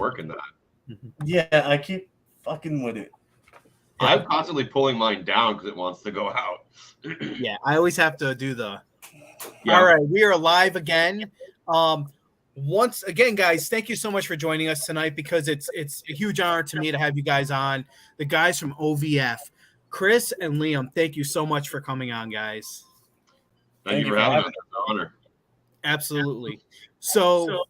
working that. Yeah, I keep fucking with it. I'm constantly pulling mine down because it wants to go out. Yeah, I always have to do the. Yeah. All right, we are live again. Once again, guys, thank you so much for joining us tonight because it's a huge honor to me to have you guys on. The guys from OVF, Chris and Liam, thank you so much for coming on, guys. Thank you for having us. It's an honor. Absolutely. So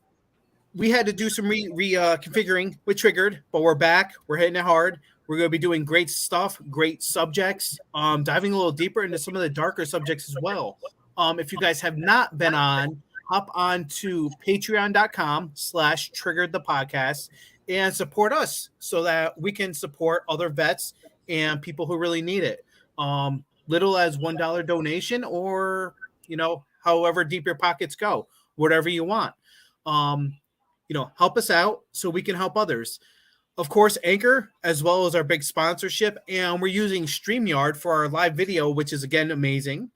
we had to do some configuring with Triggered, but we're back. We're hitting it hard. We're going to be doing great stuff, great subjects, diving a little deeper into some of the darker subjects as well. If you guys have not been on, hop on to patreon.com/triggered the podcast and support us so that we can support other vets and people who really need it. Little as $1 donation or, however deep your pockets go, whatever you want. Help us out so we can help others. Of course, Anchor, as well as our big sponsorship, and we're using StreamYard for our live video, which is, again, amazing.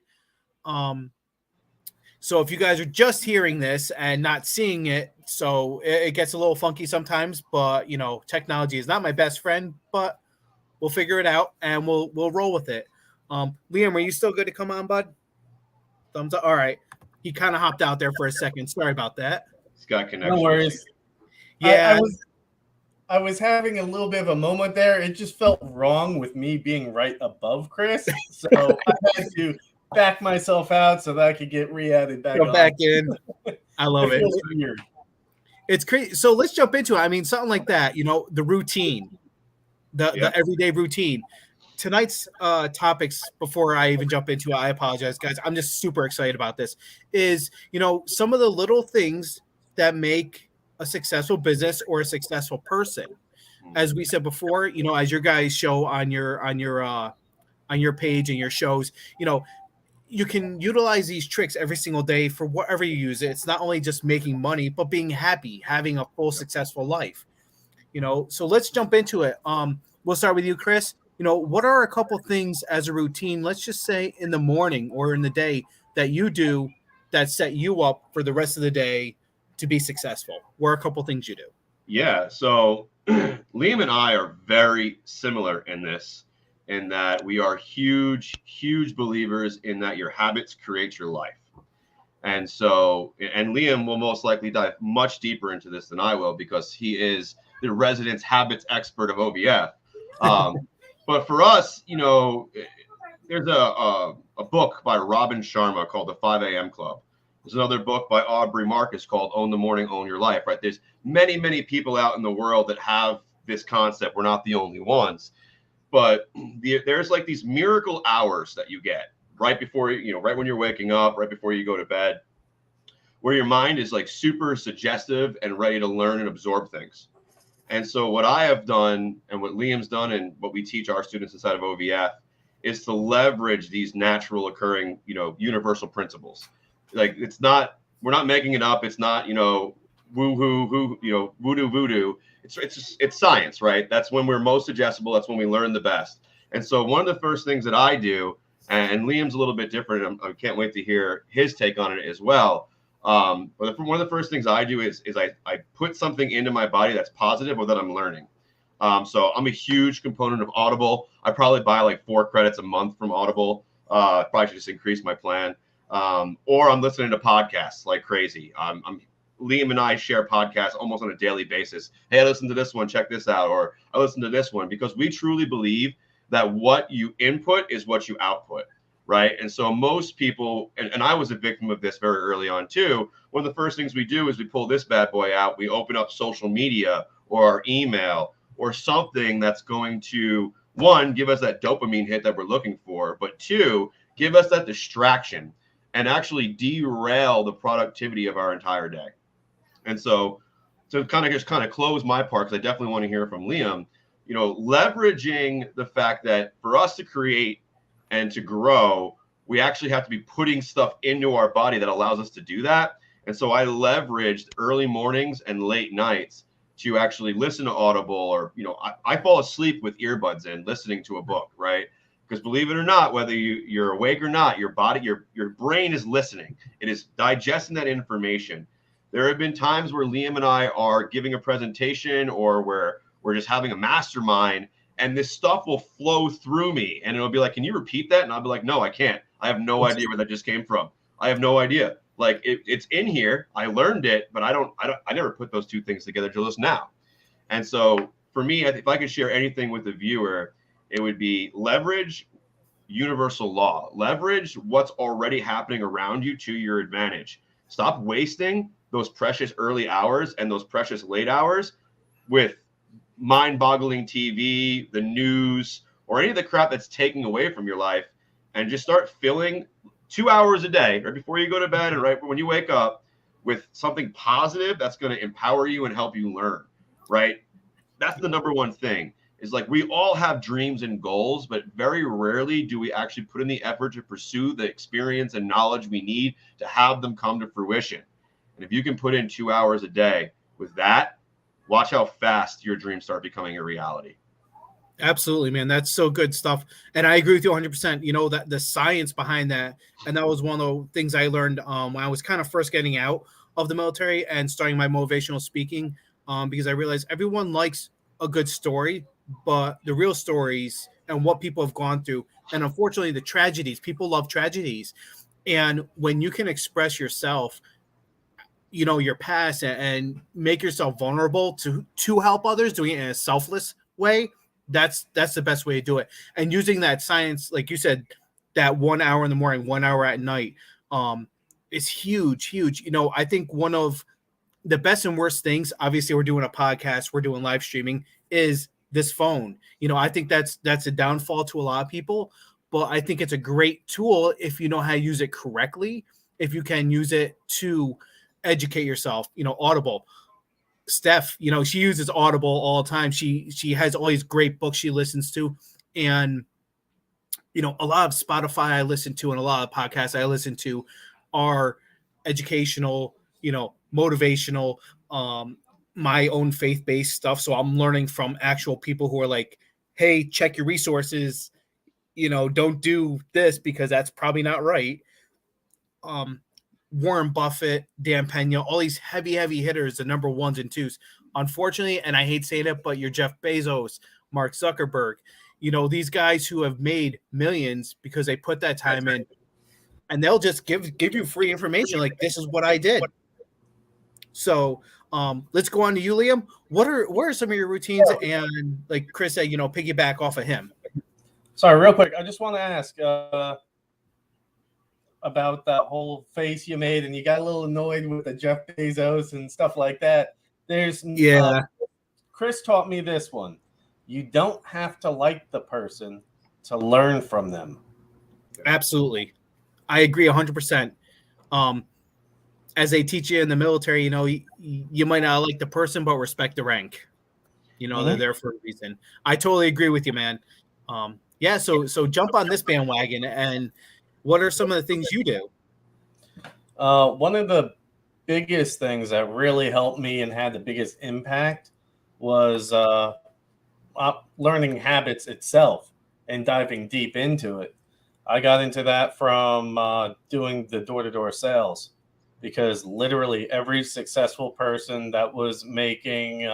So if you guys are just hearing this and not seeing it, so it gets a little funky sometimes, but, technology is not my best friend, but we'll figure it out, and we'll roll with it. Liam, are you still good to come on, bud? Thumbs up. All right. He kind of hopped out there for a second. Sorry about that. It's got connection. No worries. Yeah. I was having a little bit of a moment there. It just felt wrong with me being right above Chris. So I had to back myself out so that I could get re-added back on. Back in. I love it. Weird. It's crazy. So let's jump into it. I mean, something like that, the routine, the everyday routine. Tonight's topics, before I even jump into it, I apologize, guys. I'm just super excited about this, is, some of the little things that make a successful business or a successful person. As we said before, as your guys show on your page and your shows, you can utilize these tricks every single day for whatever you use it. It's not only just making money, but being happy, having a full, successful life. So let's jump into it. We'll start with you, Chris. What are a couple things as a routine, let's just say in the morning or in the day, that you do that set you up for the rest of the day to be successful? What are a couple things you do? Yeah. So Liam and I are very similar in this, in that we are huge, huge believers in that your habits create your life. And Liam will most likely dive much deeper into this than I will, because he is the resident habits expert of OVF. But for us, there's a book by Robin Sharma called The 5 a.m. Club. There's another book by Aubrey Marcus called Own the Morning, Own Your Life, right? There's many, many people out in the world that have this concept. We're not the only ones. But there's like these miracle hours that you get right before, right when you're waking up, right before you go to bed, where your mind is like super suggestive and ready to learn and absorb things. And so what I have done, and what Liam's done, and what we teach our students inside of OVF, is to leverage these natural occurring, universal principles. Like, we're not making it up. It's not, voodoo. It's science, right? That's when we're most suggestible. That's when we learn the best. And so one of the first things that I do, and Liam's a little bit different, I can't wait to hear his take on it as well. But one of the first things I do is I put something into my body that's positive or that I'm learning. So I'm a huge component of Audible. I probably buy like 4 credits a month from Audible. Probably should just increase my plan. Or I'm listening to podcasts like crazy. Liam and I share podcasts almost on a daily basis. Hey, I listened to this one, check this out. Or I listened to this one, because we truly believe that what you input is what you output, right? And so most people, and I was a victim of this very early on too, one of the first things we do is we pull this bad boy out. We open up social media or our email or something that's going to, one, give us that dopamine hit that we're looking for, but 2, give us that distraction and actually derail the productivity of our entire day. And so to kind of close my part, because I definitely want to hear from Liam, leveraging the fact that for us to create and to grow, we actually have to be putting stuff into our body that allows us to do that. And so I leveraged early mornings and late nights to actually listen to Audible, or, I fall asleep with earbuds in listening to a book, right? Because believe it or not, whether you're awake or not, your body, your brain is listening. It is digesting that information. There have been times where Liam and I are giving a presentation or where we're just having a mastermind, and this stuff will flow through me, and it'll be like, can you repeat that? And I'll be like, no, I can't. I have no idea where that just came from. I have no idea. Like it's in here. I learned it, but I never put those two things together till just now. And so for me, if I could share anything with the viewer, it would be leverage universal law. Leverage what's already happening around you to your advantage. Stop wasting those precious early hours and those precious late hours with mind-boggling TV, the news, or any of the crap that's taking away from your life, and just start filling 2 hours a day right before you go to bed and right when you wake up with something positive that's going to empower you and help you learn, right? That's the number one thing. Is like we all have dreams and goals, but very rarely do we actually put in the effort to pursue the experience and knowledge we need to have them come to fruition. And if you can put in 2 hours a day with that, watch how fast your dreams start becoming a reality. Absolutely, man. That's so good stuff. And I agree with you 100%. You know, that the science behind that. And that was one of the things I learned when I was kind of first getting out of the military and starting my motivational speaking, because I realized everyone likes a good story, but the real stories and what people have gone through, and unfortunately the tragedies, people love tragedies. And when you can express yourself, you know, your past and make yourself vulnerable to help others, doing it in a selfless way, that's the best way to do it. And using that science, like you said, that 1 hour in the morning, 1 hour at night, is huge. You know, I think one of the best and worst things, obviously we're doing a podcast, we're doing live streaming, is this phone. You know, I think that's a downfall to a lot of people, but I think it's a great tool if you know how to use it correctly, if you can use it to educate yourself. You know, Audible. Steph, you know, she uses Audible all the time. She has all these great books she listens to. And, you know, a lot of Spotify I listen to and a lot of podcasts I listen to are educational, you know, motivational, my own faith-based stuff. So I'm learning from actual people who are like, hey, check your resources, you know, don't do this because that's probably not right. Warren Buffett, Dan Pena, all these heavy hitters, the number ones and twos. Unfortunately, and I hate saying it, but you're Jeff Bezos, Mark Zuckerberg, you know, these guys who have made millions because they put that time in, and they'll just give you free information. Like, this is what I did. So let's go on to you, Liam. What are some of your routines? And like Chris said, you know, piggyback off of him. Sorry, real quick. I just want to ask about that whole face you made, and you got a little annoyed with the Jeff Bezos and stuff like that. Chris taught me this one. You don't have to like the person to learn from them. Absolutely. I agree 100%. As they teach you in the military, you know, you might not like the person, but respect the rank. You know, they're there for a reason. I totally agree with you, man. So jump on this bandwagon. And what are some of the things you do? One of the biggest things that really helped me and had the biggest impact was learning habits itself and diving deep into it. I got into that from doing the door-to-door sales, because literally every successful person that was making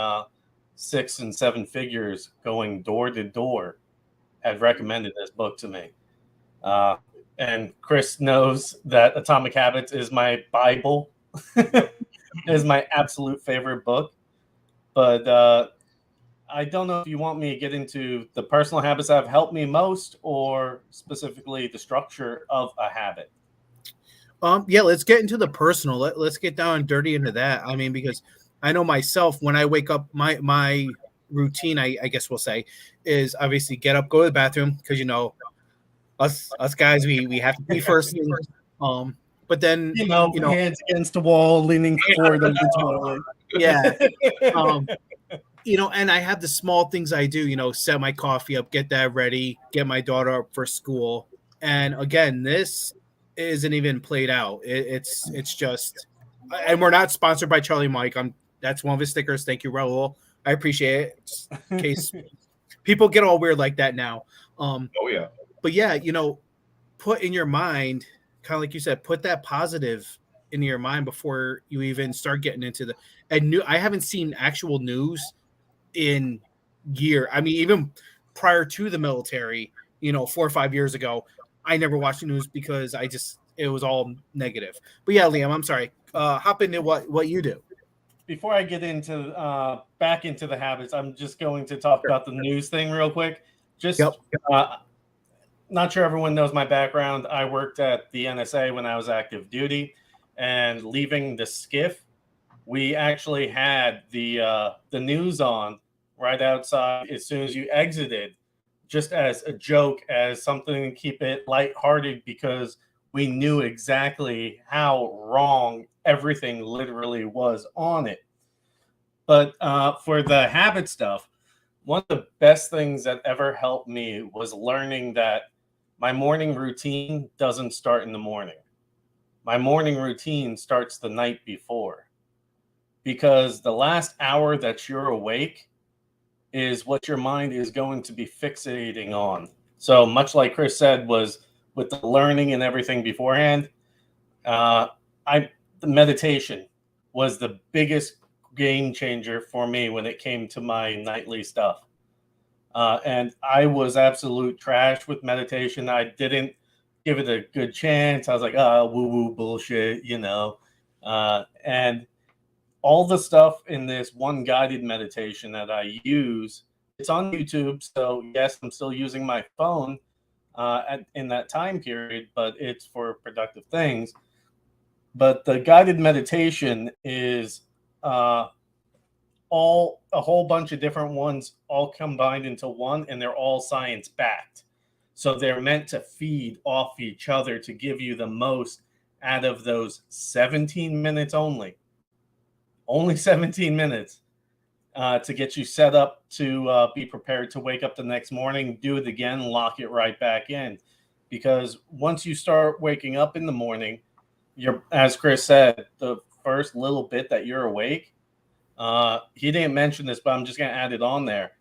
6 and 7 figures going door to door had recommended this book to me. And Chris knows that Atomic Habits is my Bible. It is my absolute favorite book. But I don't know if you want me to get into the personal habits that have helped me most, or specifically the structure of a habit. Yeah, let's get into the personal. Let's get down and dirty into that. I mean, because I know myself, when I wake up, my routine, I guess we'll say, is obviously get up, go to the bathroom, because, you know, us guys, we have to be first thing. But then, you know, hands against the wall, leaning forward on the toilet. Yeah. You know, and I have the small things I do, you know, set my coffee up, get that ready, get my daughter up for school. And again, this isn't even played out. It's just, and we're not sponsored by Charlie Mike. That's one of his stickers. Thank you, Raul. I appreciate it. Just in case people get all weird like that now. Oh yeah. But yeah, you know, put in your mind, kind of like you said, put that positive into your mind before you even start getting into the and new. I haven't seen actual news in year. I mean, even prior to the military, 4 or 5 years ago, I never watched the news because it was all negative. But yeah, Liam, I'm sorry. Hop into what you do. Before I get into back into the habits, I'm just going to talk about the news thing real quick. Just not sure everyone knows my background. I worked at the NSA when I was active duty, and leaving the skiff, we actually had the news on right outside as soon as you exited, just as a joke, as something to keep it lighthearted, because we knew exactly how wrong everything literally was on it. But for the habit stuff, one of the best things that ever helped me was learning that my morning routine doesn't start in the morning. My morning routine starts the night before, because the last hour that you're awake is what your mind is going to be fixating on. So much like Chris said, was with the learning and everything beforehand, the meditation was the biggest game changer for me when it came to my nightly stuff. And I was absolute trash with meditation. I didn't give it a good chance. I was like, woo-woo bullshit, and all the stuff in this one guided meditation that I use, it's on YouTube. So yes, I'm still using my phone in that time period, but it's for productive things. But the guided meditation is a whole bunch of different ones all combined into one, and they're all science backed. So they're meant to feed off each other to give you the most out of those 17 minutes only 17 minutes to get you set up to be prepared to wake up the next morning, do it again, lock it right back in. Because once you start waking up in the morning, as Chris said, the first little bit that you're awake, he didn't mention this, but I'm just going to add it on there.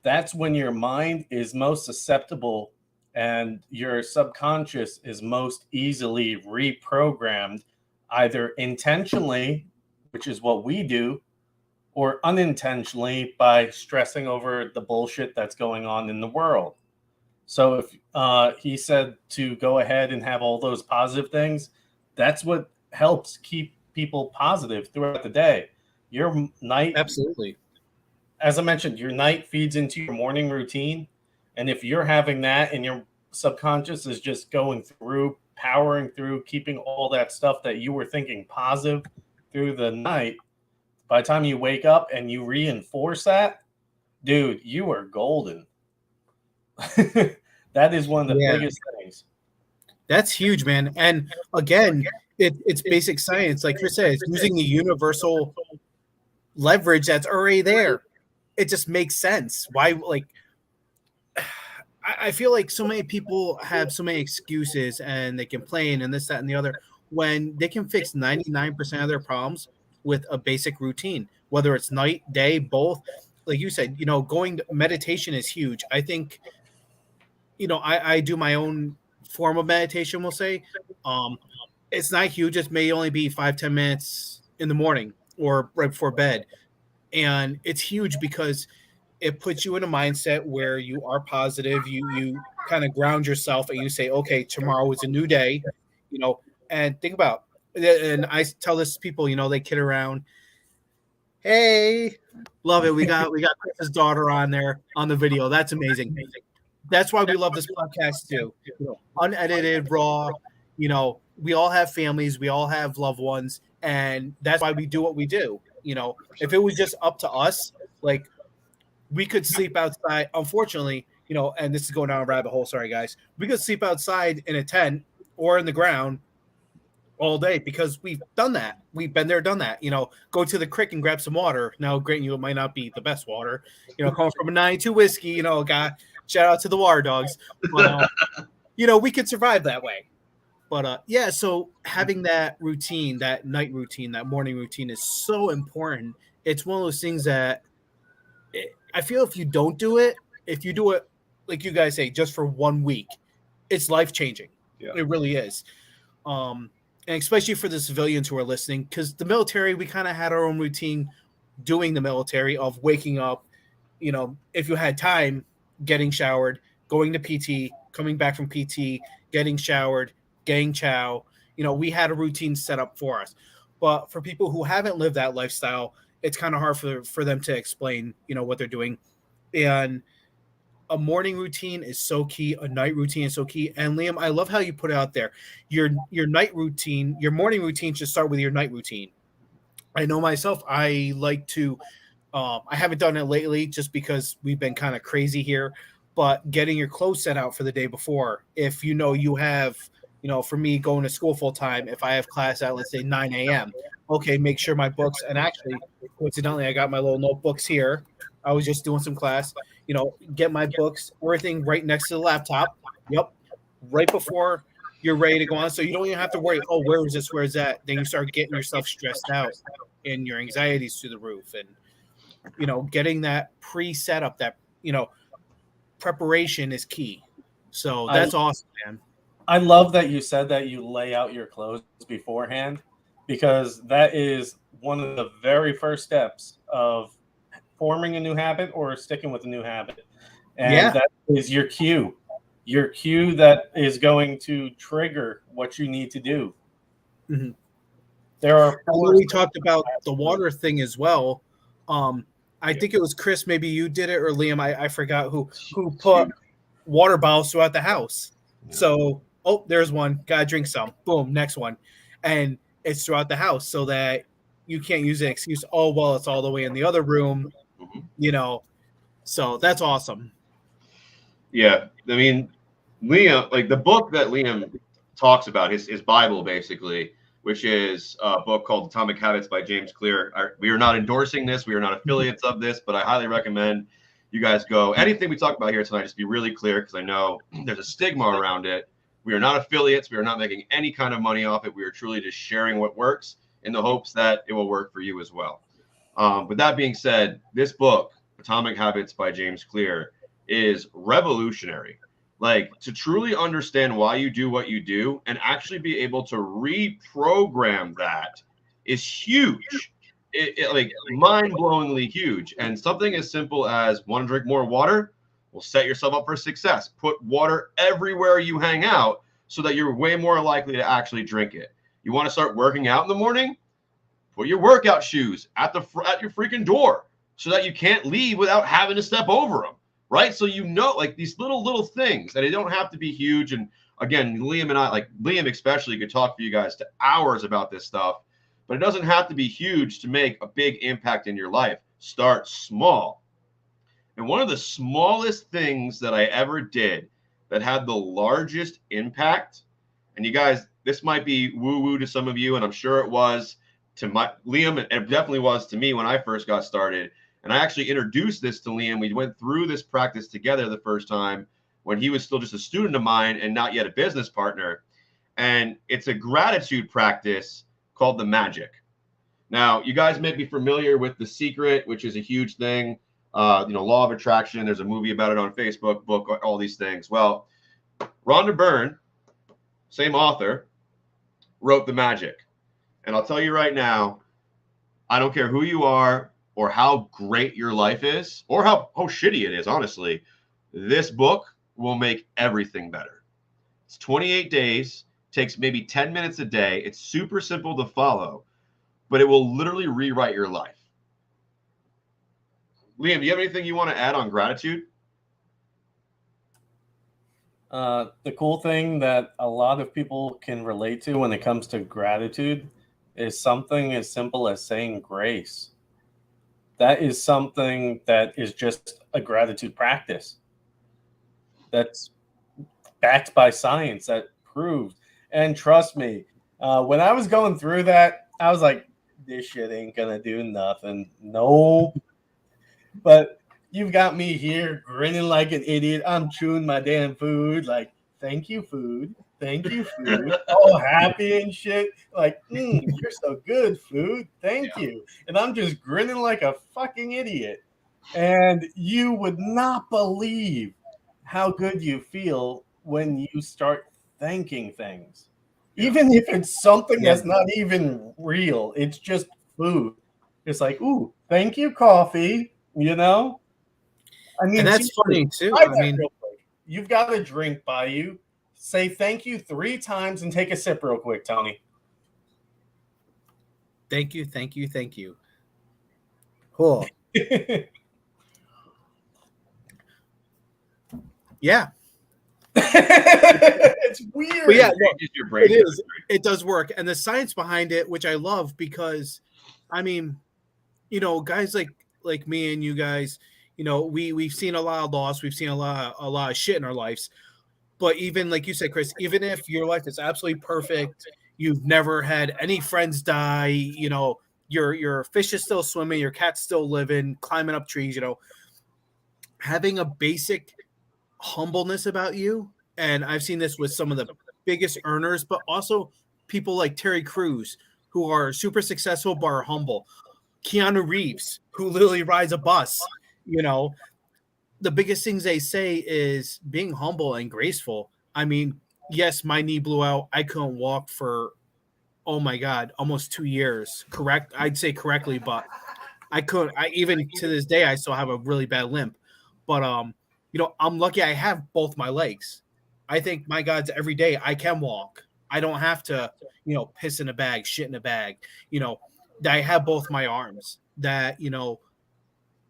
That's when your mind is most susceptible and your subconscious is most easily reprogrammed, either intentionally, which is what we do, or unintentionally by stressing over the bullshit that's going on in the world. So if he said to go ahead and have all those positive things, that's what helps keep people positive throughout the day. Your night, absolutely, as I mentioned, your night feeds into your morning routine. And if you're having that and your subconscious is just going through, powering through, keeping all that stuff that you were thinking positive through the night, by the time you wake up and you reinforce that, dude, you are golden. That is one of the biggest things. That's huge, man. And again, it's basic science. Like Chris said, it's using the universal leverage that's already there. It just makes sense. Why, I feel like so many people have so many excuses and they complain and this, that, and the other, when they can fix 99% of their problems with a basic routine, whether it's night, day, both. Like you said, going to meditation is huge. I think, I do my own form of meditation, we'll say. It's not huge. It may only be 5-10 minutes in the morning or right before bed. And it's huge because it puts you in a mindset where you are positive. You kind of ground yourself and you say, okay, tomorrow is a new day, and think about, and I tell this to people, they kid around. Hey, love it. We got Chris's daughter on there on the video. That's amazing. That's why we love this podcast too. Unedited, raw, we all have families, we all have loved ones, and that's why we do what we do. If it was just up to us, we could sleep outside. Unfortunately, and this is going down a rabbit hole. Sorry, guys. We could sleep outside in a tent or in the ground all day because we've done that. We've been there, done that. Go to the creek and grab some water. Now, granted, it might not be the best water. Coming from a 92 whiskey. Guy. Shout out to the water dogs. But, we could survive that way. But so having that routine, that night routine, that morning routine is so important. It's one of those things that I feel if you don't do it, if you do it, like you guys say, just for 1 week, it's life changing. Yeah. It really is. and especially for the civilians who are listening, because the military, we kind of had our own routine doing the military of waking up, if you had time, getting showered, going to PT, coming back from PT, getting showered, getting chow. We had a routine set up for us. But for people who haven't lived that lifestyle, it's kind of hard for them to explain, what they're doing. And a morning routine is so key. A night routine is so key. And Liam, I love how you put it out there. Your night routine, your morning routine should start with your night routine. I know myself, I like to, I haven't done it lately just because we've been kind of crazy here, but getting your clothes set out for the day before. If you have, for me going to school full time, if I have class at, let's say 9 a.m., okay, make sure my books, and actually, coincidentally, I got my little notebooks here. I was just doing some class, get my books, everything right next to the laptop. Yep. Right before you're ready to go on. So you don't even have to worry, oh, where is this? Where is that? Then you start getting yourself stressed out and your anxieties through the roof. And, getting that pre-setup, that, preparation is key. So that's awesome, man. I love that you said that you lay out your clothes beforehand, because that is one of the very first steps of forming a new habit or sticking with a new habit. And that is your cue that is going to trigger what you need to do. Mm-hmm. There are we talked about the water thing as well. I think it was Chris, maybe you did it, or Liam, I forgot who put water bottles throughout the house. Yeah. So, there's one, gotta drink some. Boom, next one. And it's throughout the house so that you can't use an excuse, it's all the way in the other room, So that's awesome. Yeah. I mean, Liam, like the book that Liam talks about, his Bible, basically, which is a book called Atomic Habits by James Clear. We are not endorsing this. We are not affiliates of this, but I highly recommend you guys go. Anything we talk about here tonight, just be really clear, because I know there's a stigma around it. We are not affiliates. We are not making any kind of money off it. We are truly just sharing what works in the hopes that it will work for you as well. With that being said, this book, Atomic Habits by James Clear, is revolutionary. Like, to truly understand why you do what you do and actually be able to reprogram that is huge. It like mind-blowingly huge. And something as simple as want to drink more water will set yourself up for success. Put water everywhere you hang out so that you're way more likely to actually drink it. You want to start working out in the morning? Put your workout shoes at your freaking door so that you can't leave without having to step over them. Right. So, like these little things, and it don't have to be huge. And again, Liam and I, like Liam especially, could talk for you guys to hours about this stuff, but it doesn't have to be huge to make a big impact in your life. Start small. And one of the smallest things that I ever did that had the largest impact, and you guys, this might be woo-woo to some of you, and I'm sure it was to Liam, and it definitely was to me when I first got started. And I actually introduced this to Liam. We went through this practice together the first time when he was still just a student of mine and not yet a business partner. And it's a gratitude practice called the Magic. Now, you guys may be familiar with The Secret, which is a huge thing. Law of Attraction. There's a movie about it on Facebook, book, all these things. Well, Rhonda Byrne, same author, wrote The Magic. And I'll tell you right now, I don't care who you are, or how great your life is, or how shitty it is, honestly, this book will make everything better. It's 28 days, takes maybe 10 minutes a day. It's super simple to follow, but it will literally rewrite your life. Liam, do you have anything you want to add on gratitude? The cool thing that a lot of people can relate to when it comes to gratitude is something as simple as saying grace. That is something that is just a gratitude practice that's backed by science, that proved. And trust me, when I was going through that, I was like, this shit ain't gonna do nothing. Nope. But you've got me here grinning like an idiot. I'm chewing my damn food like, thank you, food. Thank you, food. All happy and shit. Like, you're so good, food. Thank you. And I'm just grinning like a fucking idiot. And you would not believe how good you feel when you start thanking things. Even if it's something that's not even real, it's just food. It's like, ooh, thank you, coffee. You know, I mean, And that's funny too. try I that mean, real quick. You've got a drink by you. Say thank you 3 times and take a sip real quick, Tony. thank you, thank you, thank you. Cool. Yeah. It's weird. But yeah, It no, changes your brain it is. chemistry. It does work. And the science behind it, which I love, because I mean, you know, guys like me and you guys, you know, we've seen a lot of loss, we've seen a lot of shit in our lives. But even like you said, Chris, even if your life is absolutely perfect, you've never had any friends die, you know, your fish is still swimming, your cat's still living, climbing up trees, you know, having a basic humbleness about you. And I've seen this with some of the biggest earners, but also people like Terry Crews, who are super successful but are humble. Keanu Reeves, who literally rides a bus, you know, the biggest things they say is being humble and graceful. I mean, yes, my knee blew out. I couldn't walk for, oh my God, almost 2 years. Correct. I'd say correctly, but I couldn't. I even to this day, I still have a really bad limp. But you know, I'm lucky I have both my legs. I think my God's every day I can walk. I don't have to, you know, piss in a bag, shit in a bag. You know, that I have both my arms. That, you know,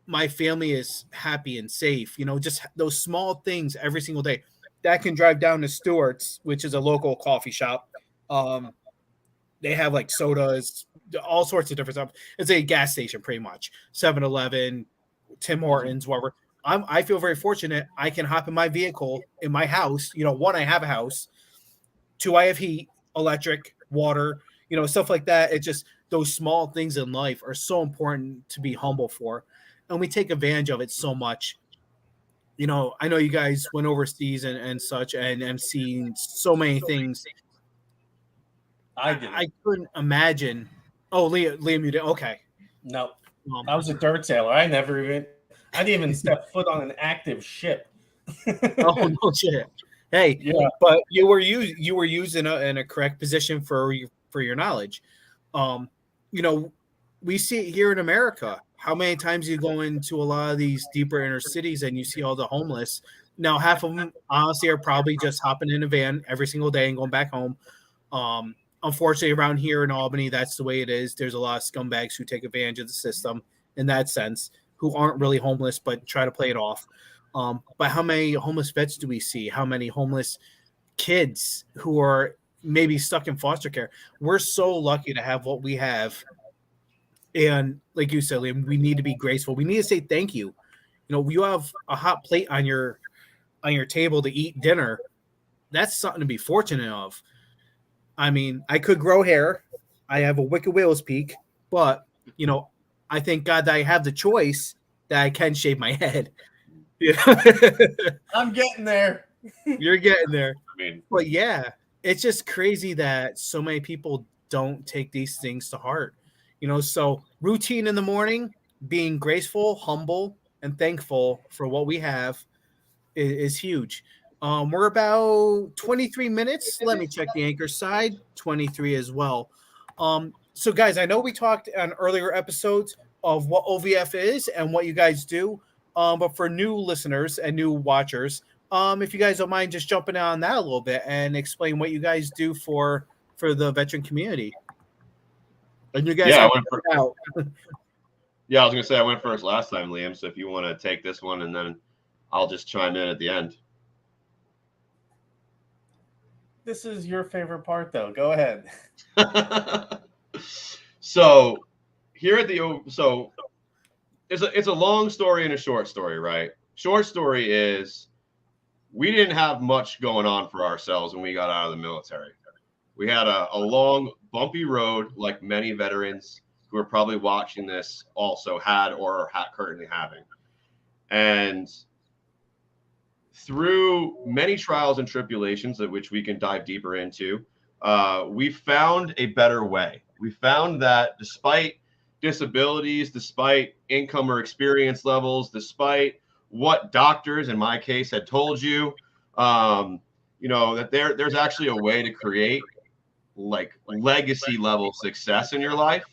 my family is happy and safe. You know, just those small things every single day. That can drive down to Stewart's, which is a local coffee shop. They have like sodas, all sorts of different stuff. It's a gas station, pretty much. 7-Eleven, Tim Hortons, whatever. I feel very fortunate. I can hop in my vehicle in my house. You know, 1, I have a house. 2, I have heat, electric, water, you know, stuff like that. It's just those small things in life are so important to be humble for. And we take advantage of it so much. You know, I know you guys went overseas and such, and I'm seeing so many things. I couldn't imagine. Oh, Liam, you did. Okay. No, I was a dirt sailor. I didn't even step foot on an active ship. Oh no shit. Hey, Yeah. but you were used in a correct position for your knowledge. You know, we see it here in America. How many times you go into a lot of these deeper inner cities and you see all the homeless? Now, half of them honestly are probably just hopping in a van every single day and going back home. Unfortunately, around here in Albany, that's the way it is. There's a lot of scumbags who take advantage of the system in that sense, who aren't really homeless but try to play it off. But how many homeless vets do we see? How many homeless kids who are maybe stuck in foster care? We're so lucky to have what we have. And like you said, Liam, we need to be graceful. We need to say thank you. You know, you have a hot plate on your table to eat dinner. That's something to be fortunate of. I mean, I could grow hair. I have a wicked widow's peak, but you know, I thank God that I have the choice that I can shave my head. Yeah. I'm getting there. You're getting there. I mean, But yeah, it's just crazy that so many people don't take these things to heart. You know, so routine in the morning, being graceful, humble, and thankful for what we have is huge. We're about 23 minutes. Let me check the anchor side, 23 as well. So guys, I know we talked on earlier episodes of what OVF is and what you guys do. But for new listeners and new watchers, if you guys don't mind just jumping on that a little bit and explain what you guys do for the veteran community. And you guys yeah, out. Yeah, I was gonna say I went first last time, Liam. So if you want to take this one, and then I'll just chime in at the end. This is your favorite part, though. Go ahead. So here at the it's a long story and a short story, right? Short story is we didn't have much going on for ourselves when we got out of the military. We had a long, bumpy road, like many veterans who are probably watching this also had or are currently having. And through many trials and tribulations, of which we can dive deeper into, we found a better way. We found that despite disabilities, despite income or experience levels, despite what doctors, in my case, had told you, you know, that there's actually a way to create like legacy level success in your life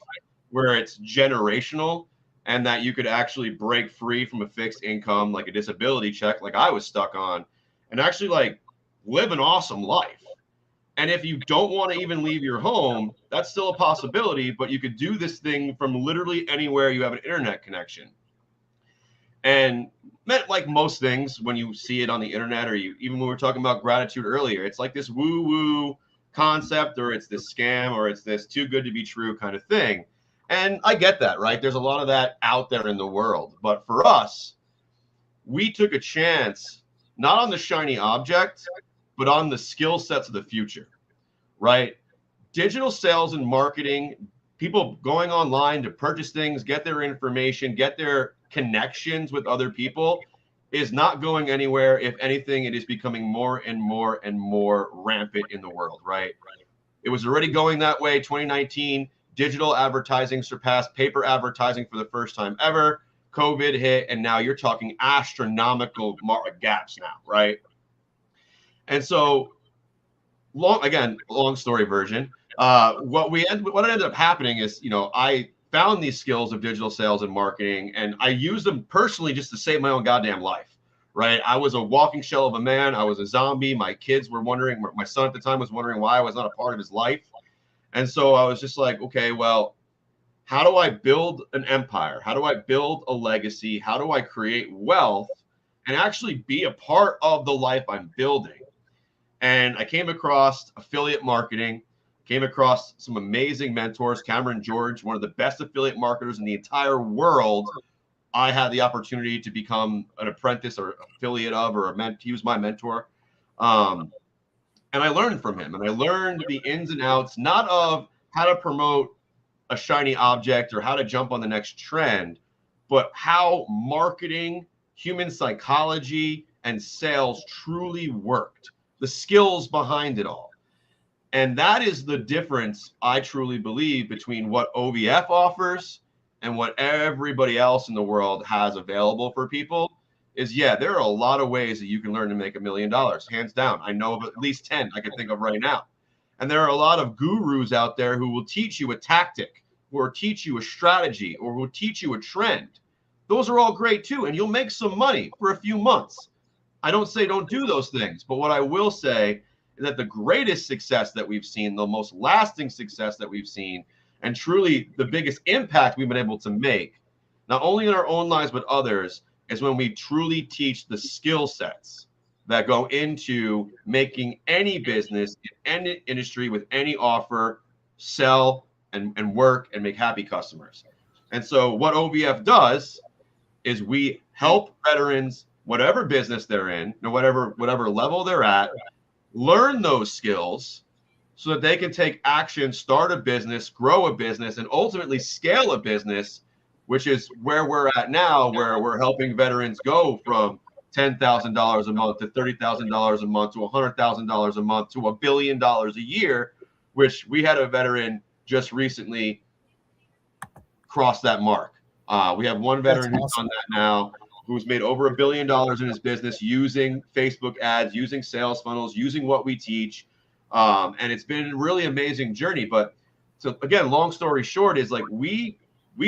where it's generational and that you could actually break free from a fixed income, like a disability check, like I was stuck on, and actually like live an awesome life. And if you don't want to even leave your home, that's still a possibility, but you could do this thing from literally anywhere you have an internet connection. And like most things, when you see it on the internet, or you, even when we were talking about gratitude earlier, it's like this woo-woo concept, or it's this scam, or it's this too good to be true kind of thing. And I get that, right? There's a lot of that out there in the world. But for us, we took a chance, not on the shiny object, but on the skill sets of the future, right? Digital sales and marketing, people going online to purchase things, get their information, get their connections with other people, is not going anywhere. If anything, it is becoming more and more and more rampant in the world, right? It was already going that way. 2019, digital advertising surpassed paper advertising for the first time ever. COVID hit, and now you're talking astronomical gaps now, right? And so, long story version, what ended up happening is, I found these skills of digital sales and marketing, and I used them personally just to save my own goddamn life, right? I was a walking shell of a man. I was a zombie. My kids were wondering, my son at the time was wondering why I was not a part of his life. And so I was just like, okay, well, how do I build an empire? How do I build a legacy? How do I create wealth and actually be a part of the life I'm building? And I came across affiliate marketing, came across some amazing mentors. Cameron George, one of the best affiliate marketers in the entire world. I had the opportunity to become an apprentice or affiliate of, he was my mentor. And I learned from him, and I learned the ins and outs, not of how to promote a shiny object or how to jump on the next trend, but how marketing, human psychology, and sales truly worked, the skills behind it all. And that is the difference, I truly believe, between what OVF offers and what everybody else in the world has available for people. Is, yeah, there are a lot of ways that you can learn to make $1 million, hands down. I know of at least 10 I can think of right now. And there are a lot of gurus out there who will teach you a tactic, or teach you a strategy, or will teach you a trend. Those are all great too, and you'll make some money for a few months. I don't say don't do those things, but what I will say is that the greatest success that we've seen, the most lasting success that we've seen, and truly the biggest impact we've been able to make, not only in our own lives but others, is when we truly teach the skill sets that go into making any business in any industry with any offer sell and work and make happy customers. And so what OVF does is we help veterans, whatever business they're in, or whatever level they're at, learn those skills so that they can take action, start a business, grow a business, and ultimately scale a business, which is where we're at now, where we're helping veterans go from $10,000 a month to $30,000 a month to $100,000 a month to $1 billion a year, which we had a veteran just recently cross that mark. We have one veteran who's done that now, who's made over $1 billion in his business using Facebook ads, using sales funnels, using what we teach. And it's been a really amazing journey. But so again, long story short is like we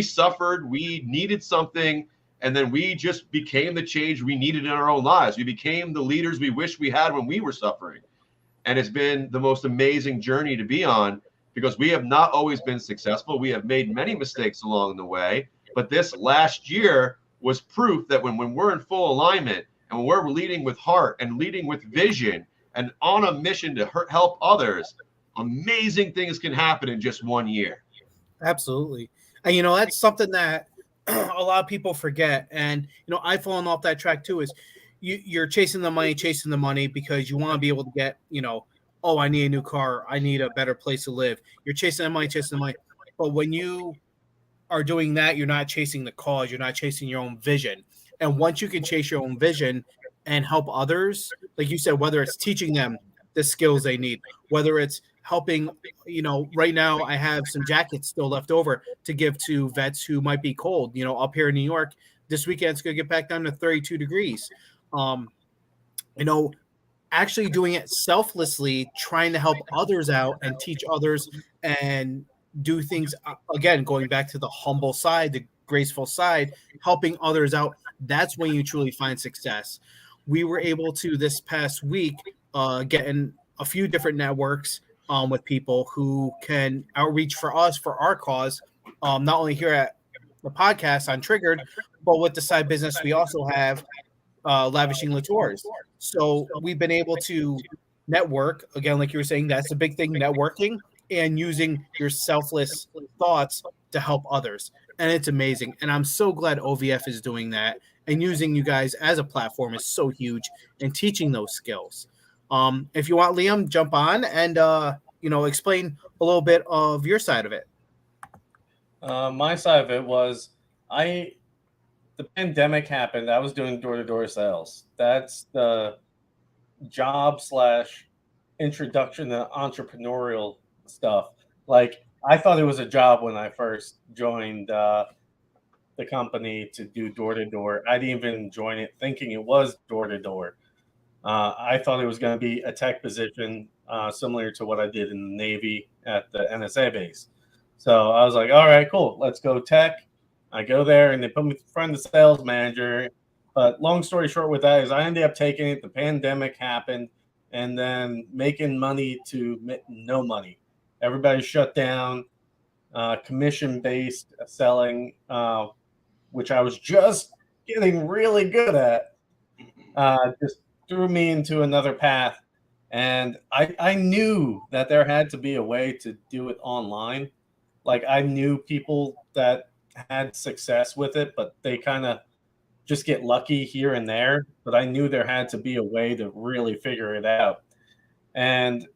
suffered, we needed something, and then we just became the change we needed in our own lives. We became the leaders we wish we had when we were suffering. And it's been the most amazing journey to be on, because we have not always been successful. We have made many mistakes along the way. But this last year was proof that when we're in full alignment and when we're leading with heart and leading with vision and on a mission to help others, amazing things can happen in just 1 year. Absolutely. And, that's something that a lot of people forget. And, I've fallen off that track too, is you're chasing the money because you want to be able to get, oh, I need a new car. I need a better place to live. You're chasing the money. But when you are doing that, you're not chasing the cause. You're not chasing your own vision. And once you can chase your own vision and help others, like you said, whether it's teaching them the skills they need, whether it's helping, right now I have some jackets still left over to give to vets who might be cold, up here in New York. This weekend it's going to get back down to 32 degrees. actually doing it selflessly, trying to help others out and teach others and do things, again, going back to the humble side, the graceful side, helping others out. That's when you truly find success. We were able to this past week get in a few different networks with people who can outreach for us for our cause, not only here at the podcast on Triggered, but with the side business we also have, Lavishing Latours. So we've been able to network, again, like you were saying, that's a big thing, networking and using your selfless thoughts to help others. And it's amazing. And I'm so glad OVF is doing that, and using you guys as a platform is so huge and teaching those skills. If you want, Liam, jump on and explain a little bit of your side of it. My side of it was the pandemic happened. I was doing door-to-door sales. That's the job / introduction to entrepreneurial stuff. Like, I thought it was a job when I first joined the company to do door-to-door. I didn't even join it thinking it was door-to-door. I thought it was going to be a tech position similar to what I did in the Navy at the NSA base. So I was like, all right, cool. Let's go tech. I go there and they put me in front of the sales manager. But long story short with that is I ended up taking it. The pandemic happened and then making money to no money. Everybody shut down, commission-based selling, which I was just getting really good at, just threw me into another path. And I knew that there had to be a way to do it online. Like, I knew people that had success with it, but they kind of just get lucky here and there. But I knew there had to be a way to really figure it out. And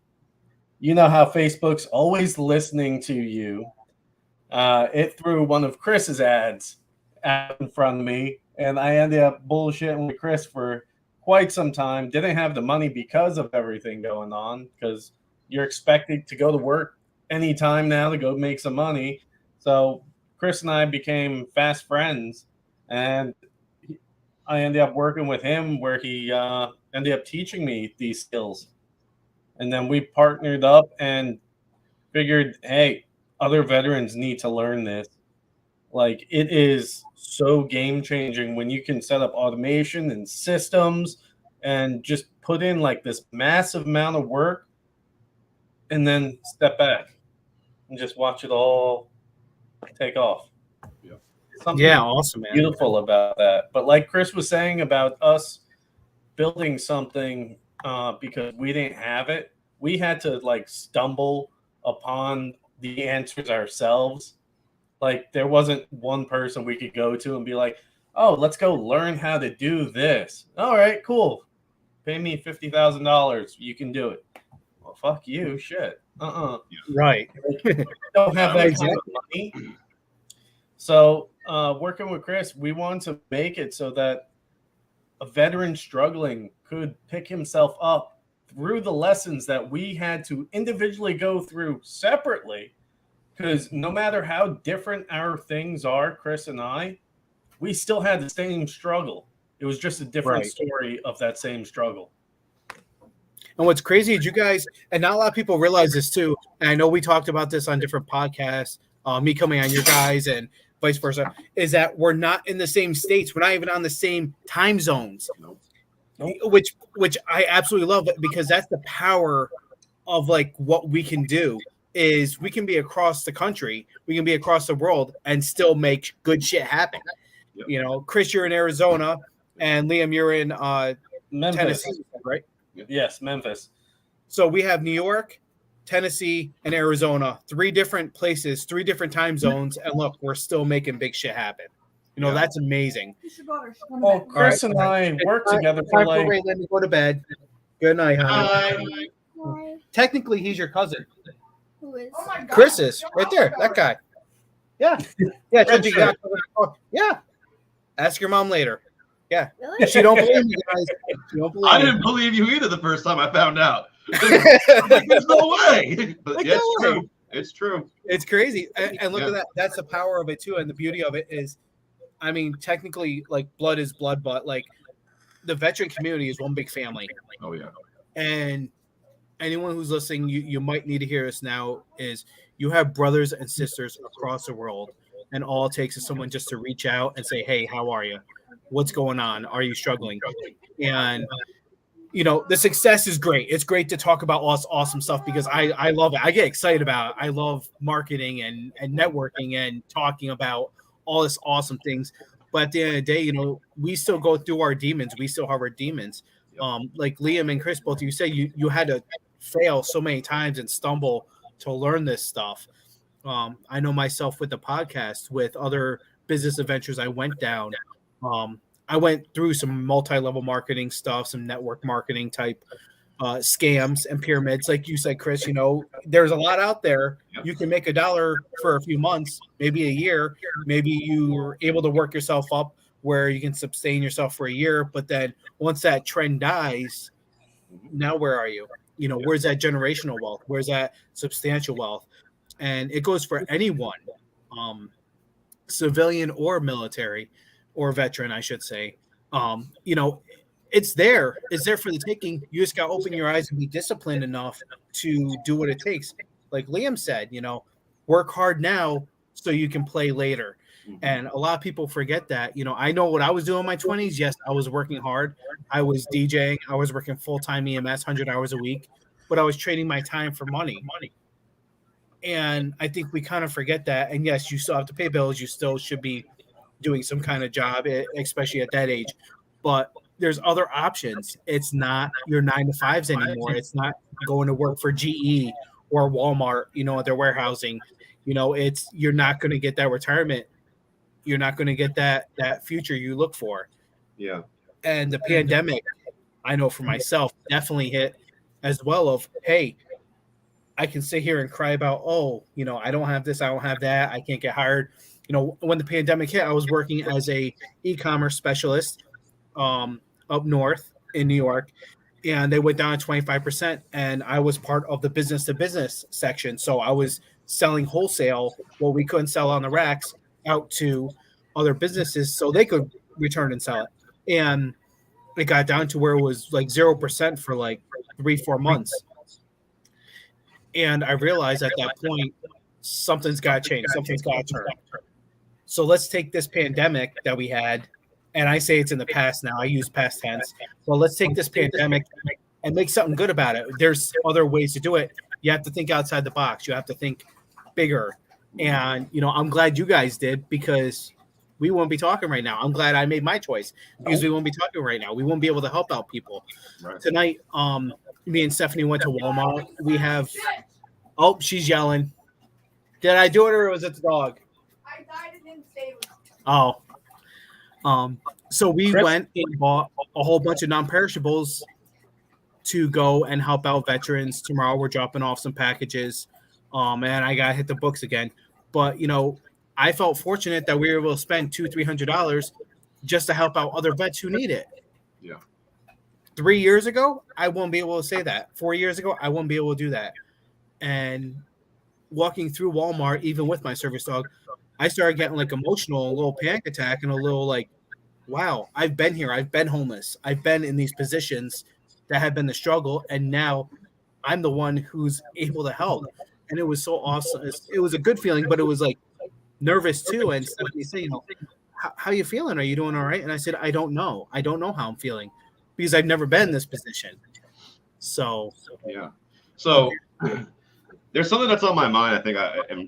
you know how Facebook's always listening to you. It threw one of Chris's ads out in front of me, and I ended up bullshitting with Chris for quite some time. Didn't have the money because of everything going on, because you're expected to go to work anytime now to go make some money. So Chris and I became fast friends, and I ended up working with him where he ended up teaching me these skills. And then we partnered up and figured, hey, other veterans need to learn this. Like, it is so game changing when you can set up automation and systems and just put in like this massive amount of work and then step back and just watch it all take off. Something Awesome, man. Beautiful about that. But like Chris was saying about us building something because we didn't have it, we had to like stumble upon the answers ourselves. Like, there wasn't one person we could go to and be like, oh, let's go learn how to do this. All right, cool. Pay me $50,000. You can do it. Well, fuck you. Shit. Right. Like, don't have that kind of money. So working with Chris, we wanted to make it so that a veteran struggling could pick himself up through the lessons that we had to individually go through separately. Because no matter how different our things are, Chris and I, we still had the same struggle. It was just a different story of that same struggle. And what's crazy is you guys, and not a lot of people realize this too, and I know we talked about this on different podcasts, me coming on your guys and vice versa, is that we're not in the same states. We're not even on the same time zones. Nope. Which I absolutely love, because that's the power of like what we can do. Is we can be across the country, we can be across the world, and still make good shit happen. Yep. You know, Chris, you're in Arizona, and Liam, you're in Memphis. Tennessee, right? Yes, Memphis. So we have New York, Tennessee, and Arizona, 3 different places, 3 different time zones, and look, we're still making big shit happen. You know, that's amazing. Well, Chris and I work together for like. Let me go to bed. Good night, honey. Technically, he's your cousin. Who is? Oh my God. Chris is right there. That guy. Yeah. Yeah. Yeah. Ask your mom later. Yeah. Really? She don't believe you guys. She don't believe I you. didn't believe you either the first time I found out. There's no way. But Like, yeah, no it's way. true. It's true. It's crazy. And look Yeah. at that. That's the power of it too. And the beauty of it is, I mean, technically, like, blood is blood, but like the veteran community is one big family. Oh yeah. And anyone who's listening, you might need to hear this now, is you have brothers and sisters across the world, and all it takes is someone just to reach out and say, hey, how are you? What's going on? Are you struggling? And the success is great. It's great to talk about all this awesome stuff because I love it. I get excited about it. I love marketing and networking and talking about all this awesome things. But at the end of the day, we still go through our demons. We still have our demons. Like Liam and Chris, both of you say you had to fail so many times and stumble to learn this stuff. I know myself with the podcast, with other business adventures I went down. I went through some multi-level marketing stuff, some network marketing type scams and pyramids. Like you said, Chris, there's a lot out there. You can make $1 for a few months, maybe a year. Maybe you're able to work yourself up where you can sustain yourself for a year. But then once that trend dies, now where are you? Where's that generational wealth? Where's that substantial wealth? And it goes for anyone, civilian or military or veteran, I should say. It's there. It's there for the taking. You just got to open your eyes and be disciplined enough to do what it takes. Like Liam said, work hard now so you can play later. And a lot of people forget that. I know what I was doing in my 20s. Yes, I was working hard. I was DJing. I was working full-time EMS, 100 hours a week. But I was trading my time for money. And I think we kind of forget that. And yes, you still have to pay bills. You still should be doing some kind of job, especially at that age. But there's other options. It's not your 9-to-5s anymore. It's not going to work for GE or Walmart, at their warehousing. You're not going to get that retirement. You're not going to get that future you look for. Yeah. And the pandemic, I know for myself, definitely hit as well of, hey, I can sit here and cry about, I don't have this, I don't have that, I can't get hired. When the pandemic hit, I was working as a e-commerce specialist up north in New York, and they went down to 25%, and I was part of the business to business section. So I was selling wholesale what we couldn't sell on the racks out to other businesses so they could return and sell it. And it got down to where it was like 0% for like 3-4 months. And I realized at that point, something's got to change. Something's got to turn. So let's take this pandemic that we had, and I say it's in the past now. I use past tense. Well, let's take this pandemic and make something good about it. There's other ways to do it. You have to think outside the box. You have to think bigger. And, I'm glad you guys did because we won't be talking right now. I'm glad I made my choice because we won't be talking right now. We won't be able to help out people. Right. Tonight, me and Stephanie went to Walmart. We have – oh, she's yelling. Did I do it or was it the dog? I died and didn't save it. Oh. So we went and bought a whole bunch of non-perishables to go and help out veterans. Tomorrow we're dropping off some packages. And I got to hit the books again. But, I felt fortunate that we were able to spend $200-$300 just to help out other vets who need it. Yeah. 3 years ago, I won't be able to say that. 4 years ago, I won't be able to do that. And walking through Walmart, even with my service dog, I started getting like emotional, a little panic attack, and a little like, wow, I've been here. I've been homeless. I've been in these positions that have been the struggle. And now I'm the one who's able to help. And it was so awesome. It was a good feeling, but it was like nervous too. And Stephanie said, how you feeling? Are you doing all right? And I said, I don't know. I don't know how I'm feeling because I've never been in this position. So, yeah. So there's something that's on my mind. I think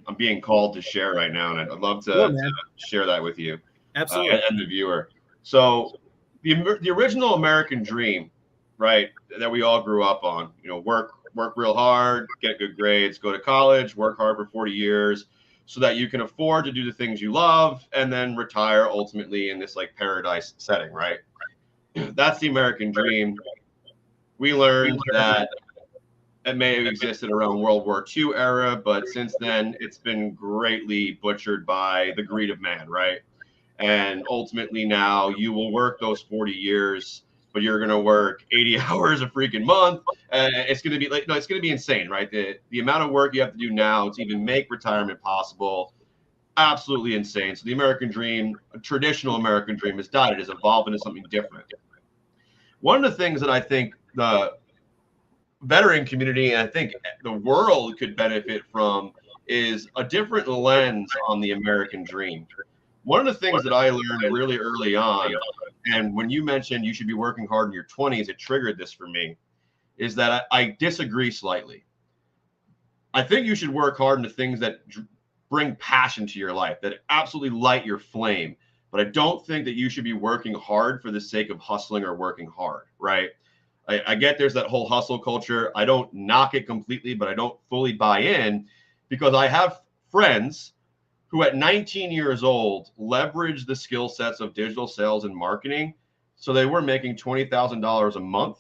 I'm being called to share right now. And I'd love to share that with you. Absolutely. And the viewer. So the original American dream, right, that we all grew up on, work real hard, get good grades, go to college, work hard for 40 years so that you can afford to do the things you love and then retire ultimately in this like paradise setting, right? That's the American dream. We learned that it may have existed around World War II era, but since then it's been greatly butchered by the greed of man, right? And ultimately now you will work those 40 years, but you're going to work 80 hours a freaking month. It's going to be like, no, it's going to be insane, right? The amount of work you have to do now to even make retirement possible, absolutely insane. So the American dream, a traditional American dream, has died. It has evolved into something different. One of the things that I think veteran community, and I think the world could benefit from, is a different lens on the American dream. One of the things that I learned really early on, and when you mentioned you should be working hard in your 20s, it triggered this for me, is that I disagree slightly. I think you should work hard in the things that bring passion to your life, that absolutely light your flame. But I don't think that you should be working hard for the sake of hustling or working hard, right? I get there's that whole hustle culture. I don't knock it completely, but I don't fully buy in, because I have friends who at 19 years old leveraged the skill sets of digital sales and marketing. So they were making $20,000 a month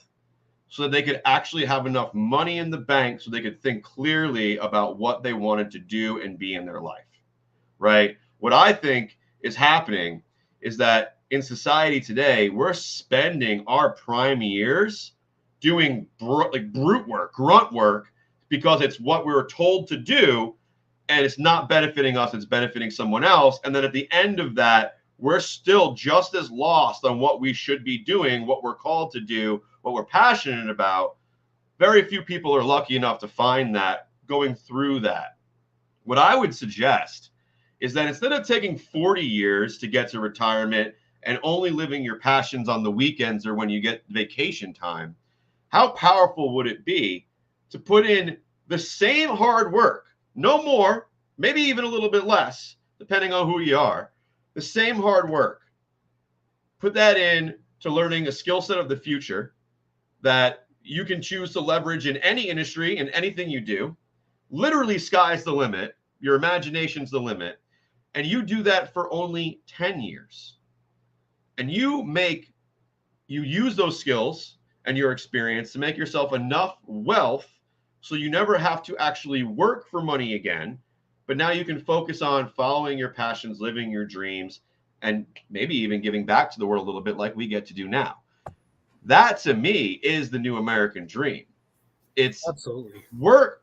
so that they could actually have enough money in the bank so they could think clearly about what they wanted to do and be in their life, right? What I think is happening is that in society today, we're spending our prime years doing brute work, grunt work, because it's what we were told to do, and it's not benefiting us, it's benefiting someone else. And then at the end of that, we're still just as lost on what we should be doing, what we're called to do, what we're passionate about. Very few people are lucky enough to find that going through that. What I would suggest is that instead of taking 40 years to get to retirement and only living your passions on the weekends or when you get vacation time, how powerful would it be to put in the same hard work, no more, maybe even a little bit less, depending on who you are, the same hard work, put that in to learning a skill set of the future that you can choose to leverage in any industry and anything you do. Literally, sky's the limit. Your imagination's the limit. And you do that for only 10 years. And you use those skills and your experience to make yourself enough wealth so you never have to actually work for money again. But now you can focus on following your passions, living your dreams, and maybe even giving back to the world a little bit like we get to do now. That, to me, is the new American dream. It's Absolutely. work,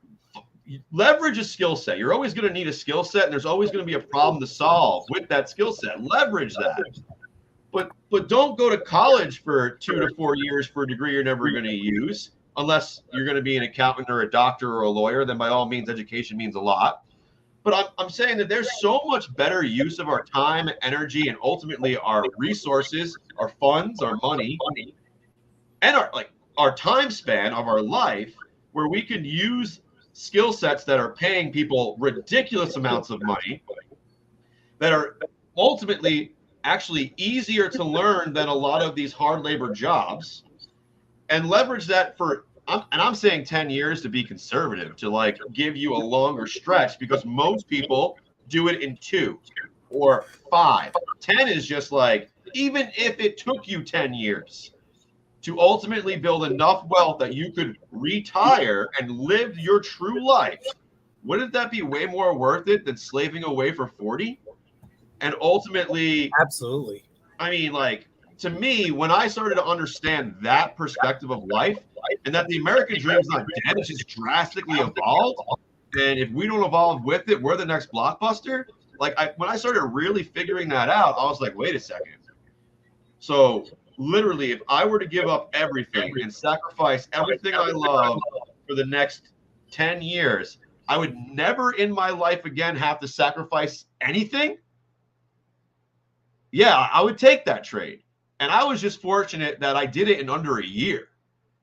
leverage a skill set. You're always going to need a skill set, and there's always going to be a problem to solve with that skill set. Leverage that. But don't go to college for 2 to 4 years for a degree you're never going to use, unless you're going to be an accountant or a doctor or a lawyer. Then by all means, education means a lot. But I'm saying that there's so much better use of our time, energy, and ultimately our resources, our funds, our money, and our time span of our life, where we can use skill sets that are paying people ridiculous amounts of money, that are ultimately actually easier to learn than a lot of these hard labor jobs, and leverage that for, and I'm saying 10 years to be conservative, to like give you a longer stretch, because most people do it in 2 or 5. 10 is just like, even if it took you 10 years to ultimately build enough wealth that you could retire and live your true life, wouldn't that be way more worth it than slaving away for 40? And ultimately, Absolutely. I mean, like, to me, when I started to understand that perspective of life, and that the American dream is not dead, it's just drastically evolved, and if we don't evolve with it, we're the next Blockbuster. Like, when I started really figuring that out, I was like, wait a second. So literally, if I were to give up everything and sacrifice everything I love for the next 10 years, I would never in my life again have to sacrifice anything. Yeah, I would take that trade. And I was just fortunate that I did it in under a year.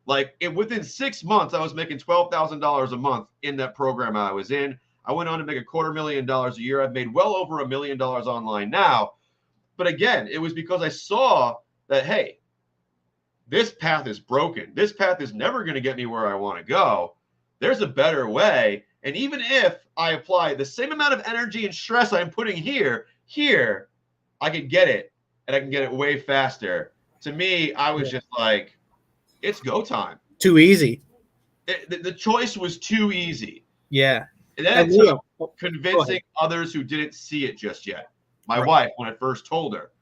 Like, within 6 months, I was making $12,000 a month in that program I was in. I went on to make $250,000 a year. I've made well over $1 million online now. But again, it was because I saw that, hey, this path is broken. This path is never going to get me where I want to go. There's a better way. And even if I apply the same amount of energy and stress I'm putting here, I can get it, and I can get it way faster. To me, I was just like, it's go time. Too easy. The choice was too easy. Yeah. And then it took convincing others who didn't see it just yet. My wife, when I first told her,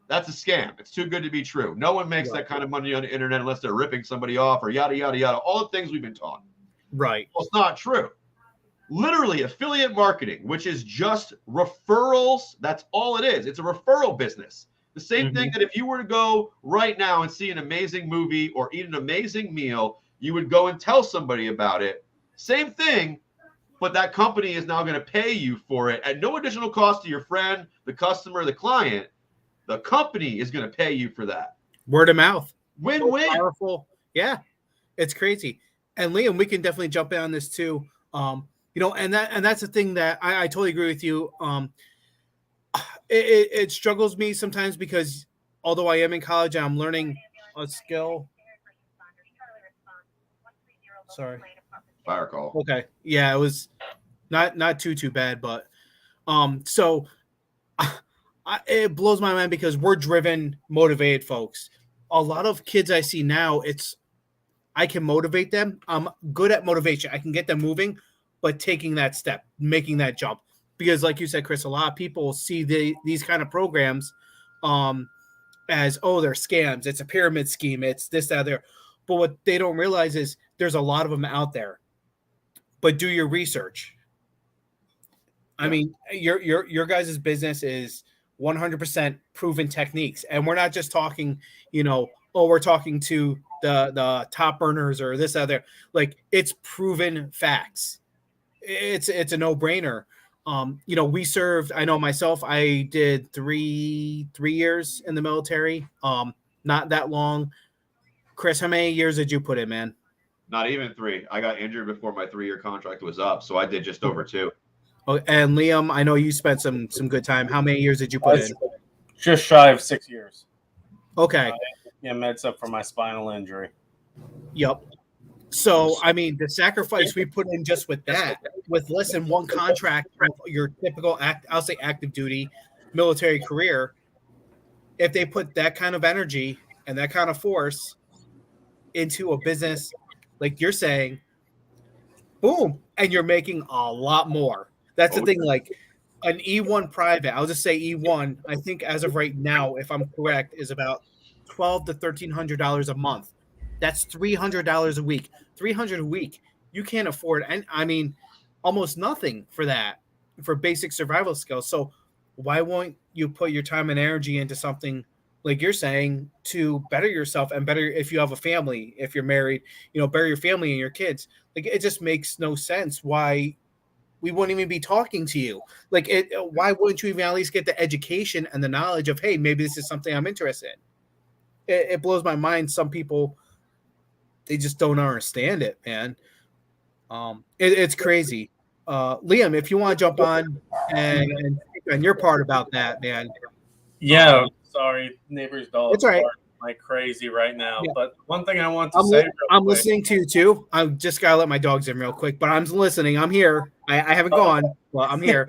that's a scam. It's too good to be true. No one makes that kind of money on the internet unless they're ripping somebody off or yada, yada, yada. All the things we've been taught. Right. Well, it's not true. Literally, affiliate marketing, which is just referrals. That's all it is. It's a referral business. The same thing that if you were to go right now and see an amazing movie or eat an amazing meal, you would go and tell somebody about it. Same thing, but that company is now going to pay you for it at no additional cost to your friend, the customer, the client. The company is going to pay you for that. Word of mouth. Win-win. So powerful. Yeah, it's crazy. And Liam, we can definitely jump in on this too. And that's the thing that I totally agree with you. It struggles me sometimes because although I am in college, I'm learning a skill. Sorry. Fire call. Okay. Yeah, it was not too bad, but so it blows my mind because we're driven, motivated folks. A lot of kids I see now, I can motivate them. I'm good at motivation. I can get them moving, but taking that step, making that jump. Because like you said, Chris, a lot of people see these kind of programs as, oh, they're scams. It's a pyramid scheme. It's this, that, there. But what they don't realize is there's a lot of them out there. But do your research. I mean, your guys' business is 100% proven techniques. And we're not just talking, we're talking to the top earners or this other. Like, it's proven facts. It's a no-brainer. We served, I know myself, I did three years in the military. Not that long. Chris, how many years did you put in, man? Not even 3. I got injured before my 3-year contract was up, so I did just over 2. Oh, and Liam, I know you spent some good time. How many years did you put in? Just shy of 6 years. Okay. Meds up for my spinal injury. Yep. So, I mean, the sacrifice we put in just with that, with less than one contract, your typical active duty military career, if they put that kind of energy and that kind of force into a business, like you're saying, boom, and you're making a lot more. That's the thing. Like an E1 private, I'll just say E1. I think as of right now, if I'm correct, is about $1,200 to $1,300 a month. That's $300 a week. $300 a week. You can't afford, and I mean, almost nothing for that, for basic survival skills. So why won't you put your time and energy into something like you're saying to better yourself and better if you have a family, if you're married, better your family and your kids. Like, it just makes no sense why we wouldn't even be talking to you. Like, why wouldn't you even at least get the education and the knowledge of, hey, maybe this is something I'm interested in? It blows my mind. Some people, they just don't understand it, man. It's crazy. Liam, if you want to jump on and speak on your part about that, man. Yeah, sorry, neighbor's dog. It's all right. Like crazy right now. Yeah. But one thing I want to I'm say, I'm listening to you too. I just gotta let my dogs in real quick, but I'm listening. I'm here. I haven't gone, but I'm here.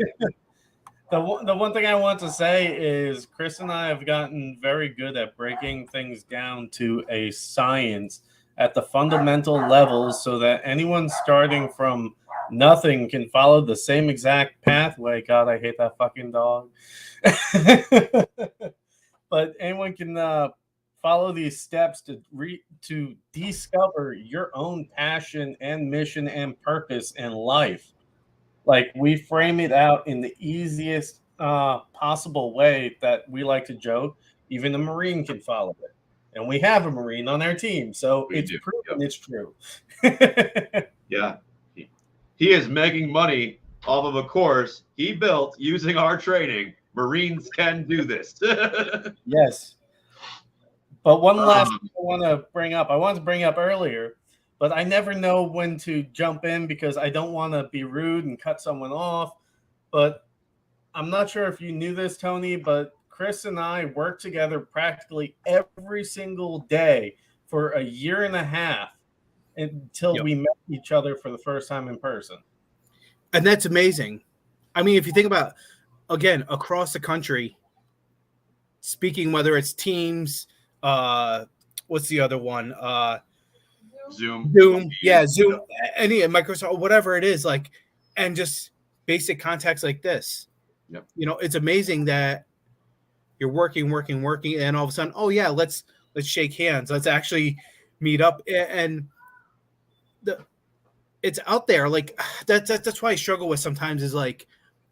The one thing I want to say is Chris and I have gotten very good at breaking things down to a science at the fundamental levels so that anyone starting from nothing can follow the same exact pathway. God, I hate that fucking dog. But anyone can follow these steps to discover your own passion and mission and purpose in life. Like, we frame it out in the easiest possible way that we like to joke. Even a Marine can follow it. And we have a Marine on our team. So it's proven it's true. Yeah. He is making money off of a course he built using our training. Marines can do this. Yes. But one last thing I wanted to bring up earlier, but I never know when to jump in because I don't want to be rude and cut someone off. But I'm not sure if you knew this, Tony, but Chris and I worked together practically every single day for a year and a half until we met each other for the first time in person. And that's amazing. I mean, if you think about, again, across the country, speaking, whether it's Teams, what's the other one? Zoom. Yeah, Zoom, any Microsoft, whatever it is, like, and just basic contacts like this. Yep. It's amazing that you're working, and all of a sudden, oh yeah, let's shake hands. Let's actually meet up, and it's out there. Like, that's why I struggle with sometimes is like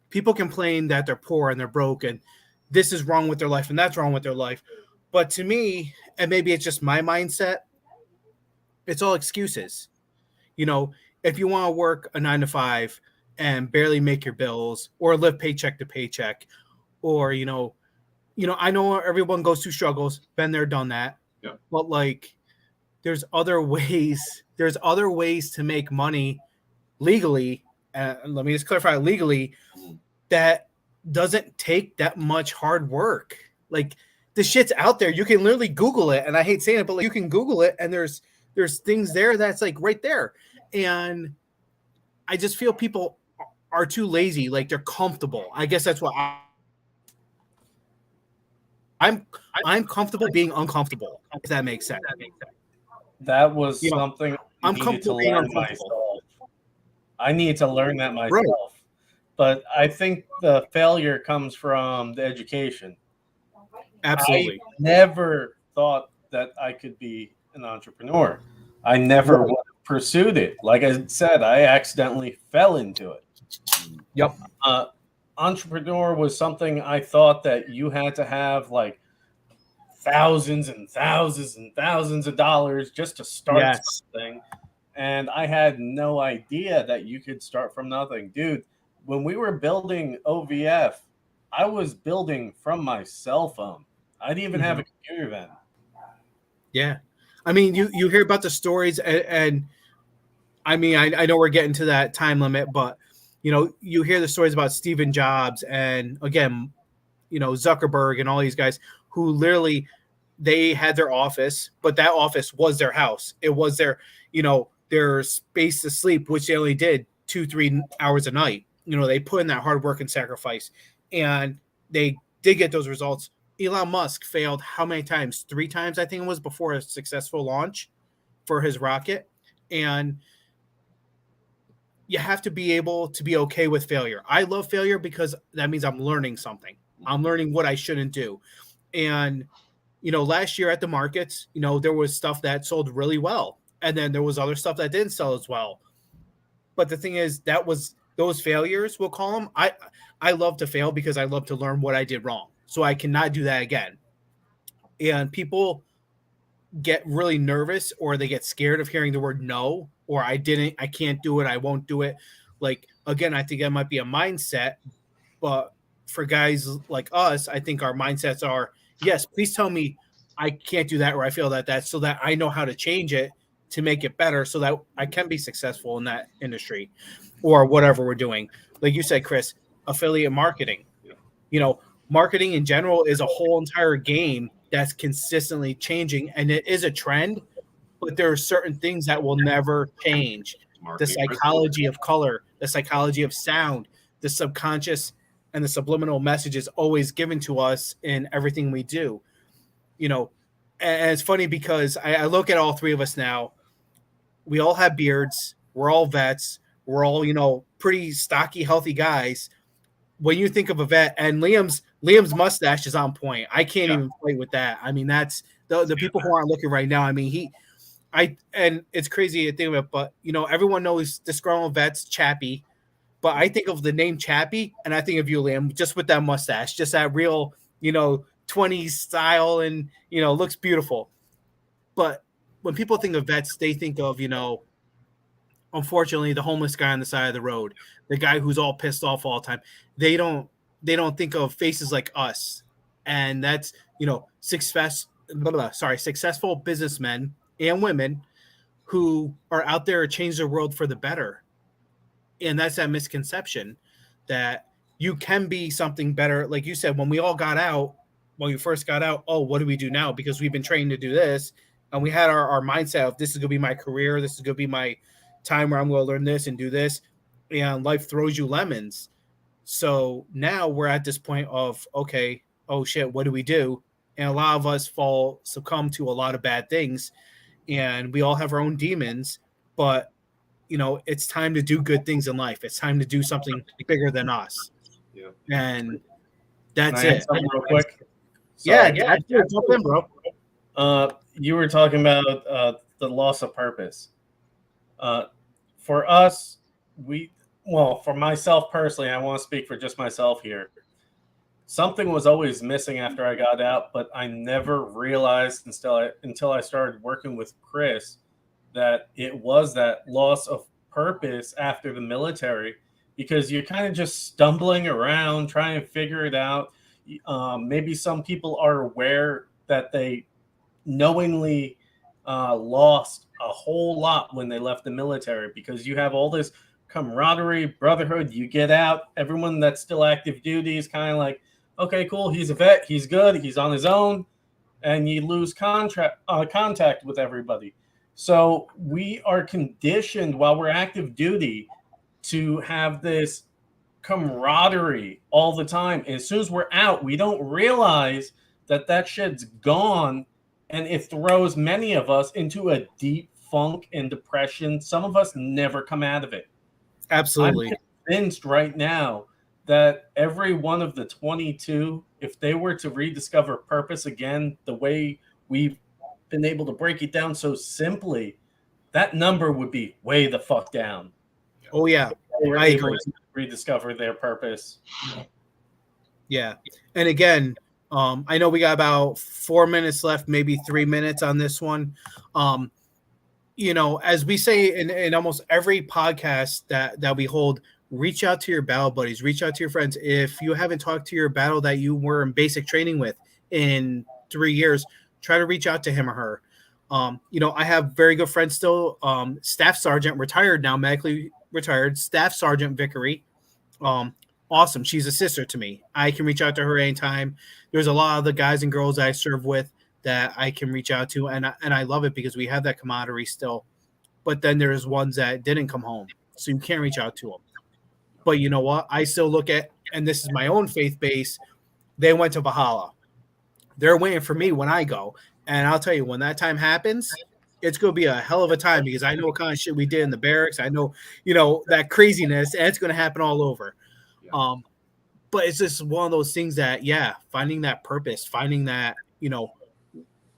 people complain that they're poor and they're broke and this is wrong with their life and that's wrong with their life. But to me, and maybe it's just my mindset, It's all excuses. You know, if you want to work a 9 to 5 and barely make your bills or live paycheck to paycheck, or I know everyone goes through struggles, been there, done that. Yeah. But like there's other ways to make money legally. Let me just clarify, legally, that doesn't take that much hard work. Like the shit's out there. You can literally Google it, and I hate saying it, but like, you can Google it, and there's things there that's like right there. And I just feel people are too lazy, like they're comfortable. I guess that's what I'm comfortable being uncomfortable, if that makes sense. That was You know, something I'm I needed to comfortable being learn uncomfortable. myself. I need to learn that myself. Right. But I think the failure comes from the education. Absolutely. I never thought that I could be an entrepreneur. I never would have pursued it. Like I said, I accidentally fell into it. Yep. Entrepreneur was something I thought that you had to have like thousands and thousands and thousands of dollars just to start something. And I had no idea that you could start from nothing. Dude, when we were building OVF, I was building from my cell phone. I didn't even have a computer then. Yeah. I mean, you hear about the stories, and I mean, I know we're getting to that time limit, but you hear the stories about Stephen Jobs and again, Zuckerberg and all these guys who literally they had their office, but that office was their house. It was their space to sleep, which they only did 2-3 hours a night. They put in that hard work and sacrifice, and they did get those results. Elon Musk failed how many times? 3 times, I think it was, before a successful launch for his rocket. And you have to be able to be okay with failure. I love failure because that means I'm learning something. I'm learning what I shouldn't do. And, last year at the markets, there was stuff that sold really well. And then there was other stuff that didn't sell as well. But the thing is, that was those failures, we'll call them. I love to fail because I love to learn what I did wrong, so I cannot do that again. And people get really nervous, or they get scared of hearing the word no, or I can't do it, I won't do it. Like, again, I think that might be a mindset, but for guys like us, I think our mindsets are, yes, please tell me I can't do that, or I feel that so that I know how to change it to make it better, so that I can be successful in that industry or whatever we're doing. Like you said, Chris, affiliate marketing. Marketing in general is a whole entire game that's consistently changing, and it is a trend, but there are certain things that will never change. The psychology of color, the psychology of sound, the subconscious and the subliminal messages always given to us in everything we do. And it's funny because I look at all 3 of us now. We all have beards. We're all vets. We're all, pretty stocky, healthy guys. When you think of a vet, and Liam's mustache is on point. I can't even fight with that. I mean, that's the people who aren't looking right now. I mean, and it's crazy to think of it, but everyone knows disgruntled vets, Chappie. But I think of the name Chappie, and I think of you, Liam, just with that mustache, just that real, 20s style, and looks beautiful. But when people think of vets, they think of unfortunately, the homeless guy on the side of the road, the guy who's all pissed off all the time. They don't think of faces like us, and that's successful businessmen and women who are out there to change the world for the better. And that's that misconception that you can be something better. Like you said, when we first got out, oh, what do we do now? Because we've been trained to do this, and we had our mindset of this is going to be my career, this is going to be my time where I'm going to learn this and do this, and life throws you lemons. So now we're at this point of, okay, oh shit, what do we do? And a lot of us succumb to a lot of bad things, and we all have our own demons, but it's time to do good things in life. It's time to do something bigger than us. Yeah. And that's it. Real quick. Yeah, jump in, bro. You were talking about the loss of purpose. For us, for myself personally, I want to speak for just myself here. Something was always missing after I got out, but I never realized until I started working with Chris that it was that loss of purpose after the military, because you're kind of just stumbling around trying to figure it out. Maybe some people are aware that they knowingly lost a whole lot when they left the military, because you have all this camaraderie, brotherhood. You get out, everyone that's still active duty is kind of like, okay, cool, he's a vet, he's good, he's on his own, and you lose contact with everybody. So we are conditioned while we're active duty to have this camaraderie all the time. And as soon as we're out, we don't realize that shit's gone, and it throws many of us into a deep funk and depression. Some of us never come out of it. Absolutely. I'm convinced right now that every one of the 22, if they were to rediscover purpose again, the way we've been able to break it down so simply, that number would be way the fuck down. Oh yeah, They were I able agree. to rediscover their purpose. Yeah, and again, I know we got about 4 minutes left, maybe 3 minutes on this one. You know, as we say in almost every podcast that we hold, reach out to your battle buddies, reach out to your friends. If you haven't talked to your battle that you were in basic training with in 3 years, try to reach out to him or her. You know, I have very good friends still. Staff Sergeant, retired now, medically retired. Staff Sergeant Vickery. Awesome. She's a sister to me. I can reach out to her anytime. There's a lot of the guys and girls I serve with that I can reach out to, and I love it because we have that camaraderie still. But then there's ones that didn't come home, so you can't reach out to them. But you know what? I still look at, and this is my own faith base, they went to Valhalla. They're waiting for me when I go. And I'll tell you, when that time happens, it's going to be a hell of a time, because I know what kind of shit we did in the barracks. I know, you know, that craziness, and it's going to happen all over. Yeah. But it's just one of those things that, yeah, finding that purpose, finding that, you know,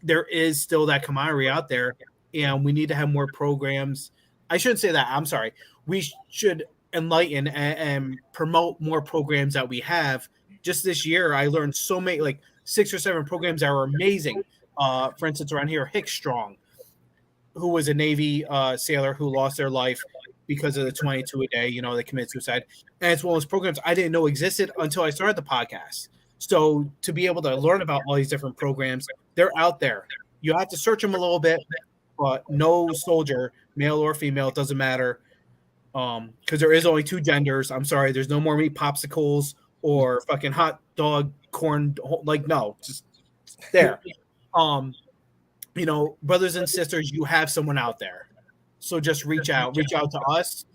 there is still that camaraderie out there, and we need to have more programs. I shouldn't say that. I'm sorry. We should enlighten and promote more programs that we have. Just this year, I learned so many, like 6 or 7 programs that were amazing. For instance, around here, Hick Strong, who was a Navy sailor who lost their life because of the 22 a day, you know, they committed suicide. And it's one of those programs I didn't know existed until I started the podcast. So to be able to learn about all these different programs, they're out there. You have to search them a little bit, but no soldier, male or female, it doesn't matter. Because there is only 2 genders. I'm sorry, there's no more meat popsicles or fucking hot dog corn. Like, no, just there. You know, brothers and sisters, you have someone out there. So just reach out to us,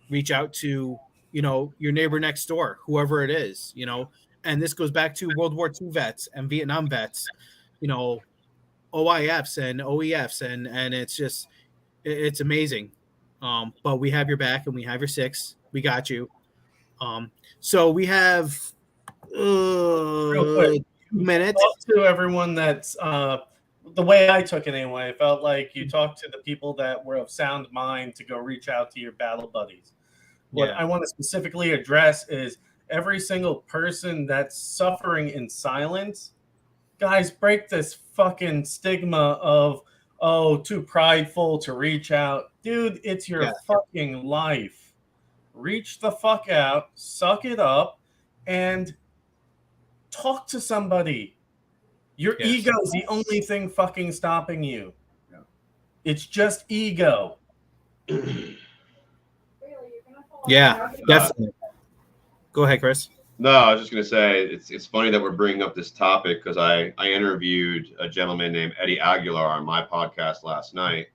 reach out to, you know, your neighbor next door, whoever it is, you know. And this goes back to World War II vets and Vietnam vets, you know, OIFs and OEFs, and it's just, it's amazing. But we have your back and we have your 6. We got you. So we have Real quick, 2 minutes. talk to everyone that's the way I took it anyway. I felt like you talked to the people that were of sound mind to go reach out to your battle buddies. What I want to specifically address is every single person that's suffering in silence. Guys, break this fucking stigma of, oh, too prideful to reach out. Dude, it's your fucking life. Reach the fuck out, suck it up, and talk to somebody. Your ego is the only thing fucking stopping you. Yeah. It's just ego. Yeah, definitely. Go ahead, Chris. No, I was just going to say it's funny that we're bringing up this topic, because I interviewed a gentleman named Eddie Aguilar on my podcast last night.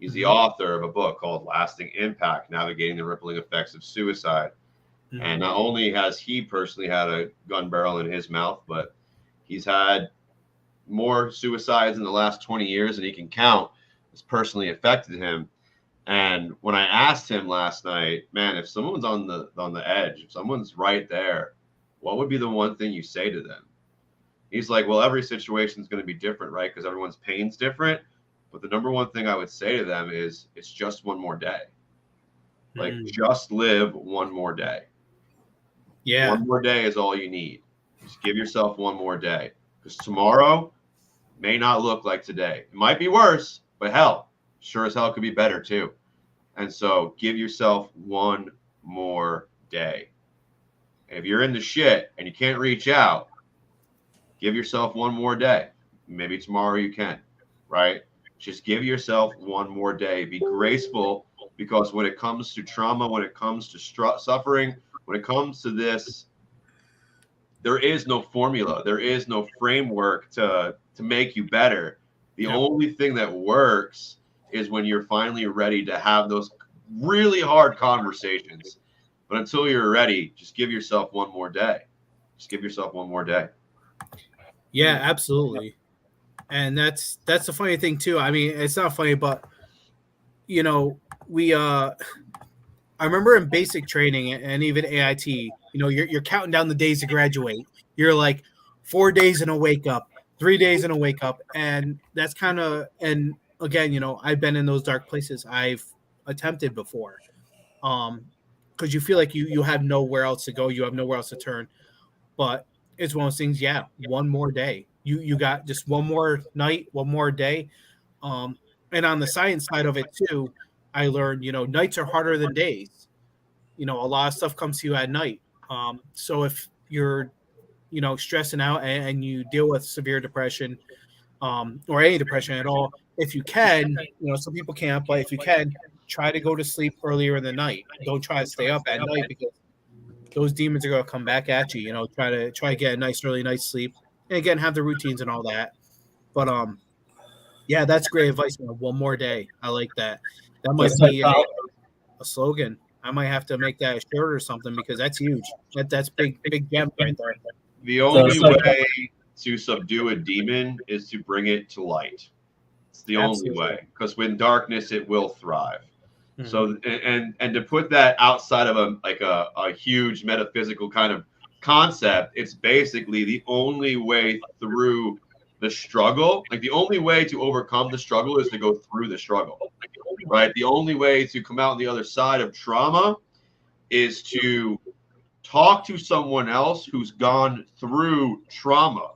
He's the author of a book called Lasting Impact, Navigating the Rippling Effects of Suicide. Mm-hmm. And not only has he personally had a gun barrel in his mouth, but he's had more suicides in the last 20 years than he can count. It's personally affected him. And when I asked him last night, man, if someone's on the edge, if someone's right there, what would be the one thing you say to them? He's like, well, every situation is going to be different, right? Because everyone's pain's different. But the number one thing I would say to them is, it's just one more day. Like, just live one more day. Yeah. One more day is all you need. Just give yourself one more day. Because tomorrow may not look like today. It might be worse, but hell, sure as hell could be better too. And so give yourself one more day. And if you're in the shit and you can't reach out, give yourself one more day. Maybe tomorrow you can, right? Just give yourself one more day. Be graceful, because when it comes to trauma, when it comes to suffering, when it comes to this, there is no formula. There is no framework to make you better. The only thing that works is when you're finally ready to have those really hard conversations. But until you're ready, just give yourself one more day. Just give yourself one more day. Yeah, absolutely. And that's the funny thing too. I mean, it's not funny, but you know, I remember in basic training and even AIT, you know, you're counting down the days to graduate. You're like 4 days in a wake up, 3 days in a wake up. And that's kind of, and again, you know, I've been in those dark places I've attempted before. Because you feel like you have nowhere else to go. You have nowhere else to turn. But it's one of those things, yeah, one more day. You got just one more night, one more day. And on the science side of it too, I learned, you know, nights are harder than days. You know, a lot of stuff comes to you at night. So if you're, you know, stressing out and you deal with severe depression, or any depression at all, if you can, you know, some people can't, but if you can, try to go to sleep earlier in the night. Don't try to stay up at night, because those demons are going to come back at you. You know, try to get a nice early night's sleep, and again, have the routines and all that. But yeah, that's great advice, man. One more day. I like that. That might be a slogan. I might have to make that a shirt or something, because that's huge. That's big gem right there. The only way to subdue a demon is to bring it to light. It's the only way, because when darkness, it will thrive. Mm-hmm. So and to put that outside of a huge metaphysical kind of concept, it's basically the only way through the struggle. Like, the only way to overcome the struggle is to go through the struggle, right? The only way to come out on the other side of trauma is to talk to someone else who's gone through trauma,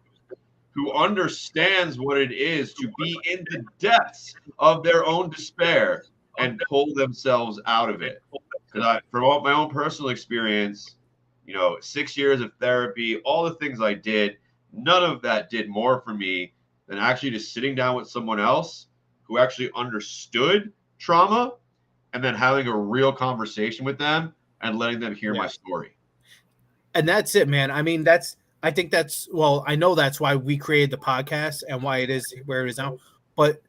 who understands what it is to be in the depths of their own despair and pull themselves out of it. Because from my own personal experience, you know, 6 years of therapy, all the things I did, none of that did more for me than actually just sitting down with someone else who actually understood trauma, and then having a real conversation with them and letting them hear my story. And that's it, man. I mean, I think that's, well, I know that's why we created the podcast and why it is where it is now. But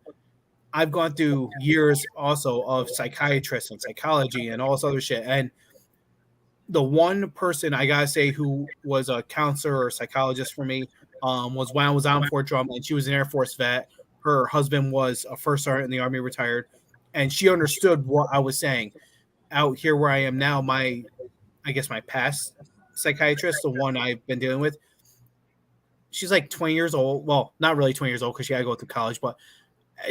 I've gone through years also of psychiatrists and psychology and all this other shit. And the one person I gotta say who was a counselor or psychologist for me was when I was on Fort Drum, and she was an Air Force vet. Her husband was a first sergeant in the Army, retired, and she understood what I was saying. Out here where I am now, my past psychiatrist, the one I've been dealing with, she's like 20 years old. Well, not really 20 years old, because she had to go through college, but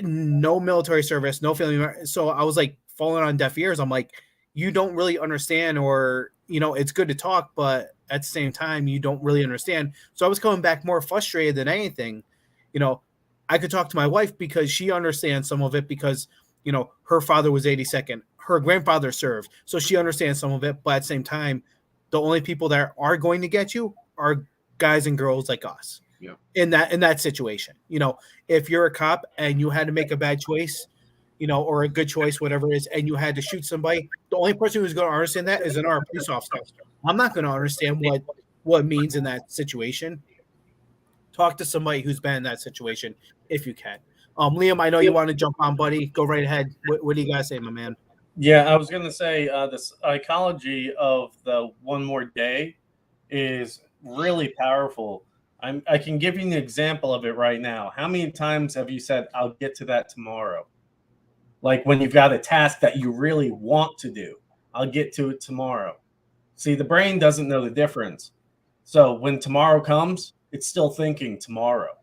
no military service, no family. So I was like falling on deaf ears. I'm like, you don't really understand, or, you know, it's good to talk, but at the same time, you don't really understand. So I was coming back more frustrated than anything. You know, I could talk to my wife because she understands some of it, because, you know, her father was 82nd, her grandfather served, so she understands some of it. But at the same time, the only people that are going to get you are guys and girls like us. Yeah. In that situation, you know, if you're a cop and you had to make a bad choice, you know, or a good choice, whatever it is, and you had to shoot somebody, the only person who's going to understand that is our police officer. I'm not going to understand what it means in that situation. Talk to somebody who's been in that situation if you can. Liam, I know you want to jump on, buddy. Go right ahead. What do you guys say, my man? Yeah, I was going to say the psychology of the one more day is really powerful. I can give you an example of it right now. How many times have you said, I'll get to that tomorrow? Like when you've got a task that you really want to do, I'll get to it tomorrow. See, the brain doesn't know the difference. So when tomorrow comes, it's still thinking tomorrow.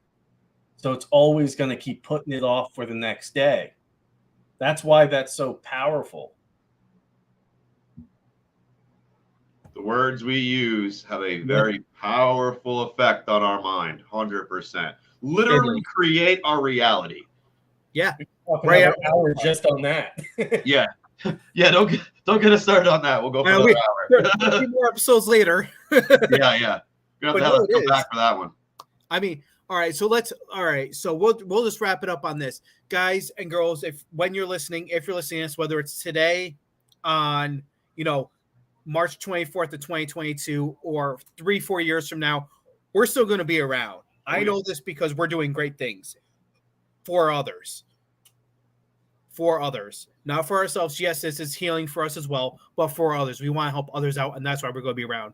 So it's always going to keep putting it off for the next day. That's why that's so powerful. The words we use have a very powerful effect on our mind, 100%. Literally create our reality. Yeah. Talk Right another hour just on that. Yeah. Yeah, don't get us started on that. We'll go for Well, another hour. 13 more episodes later. Yeah. You're gonna have to come it back is. for that one. I mean, all right. So we'll just wrap it up on this, guys and girls. If when you're listening, if you're listening to this, whether it's today on March 24th of 2022 or 3-4 years from now, we're still going to be around. I know this because we're doing great things for others. For others, not for ourselves. Yes, this is healing for us as well, but for others. We want to help others out, and that's why we're going to be around.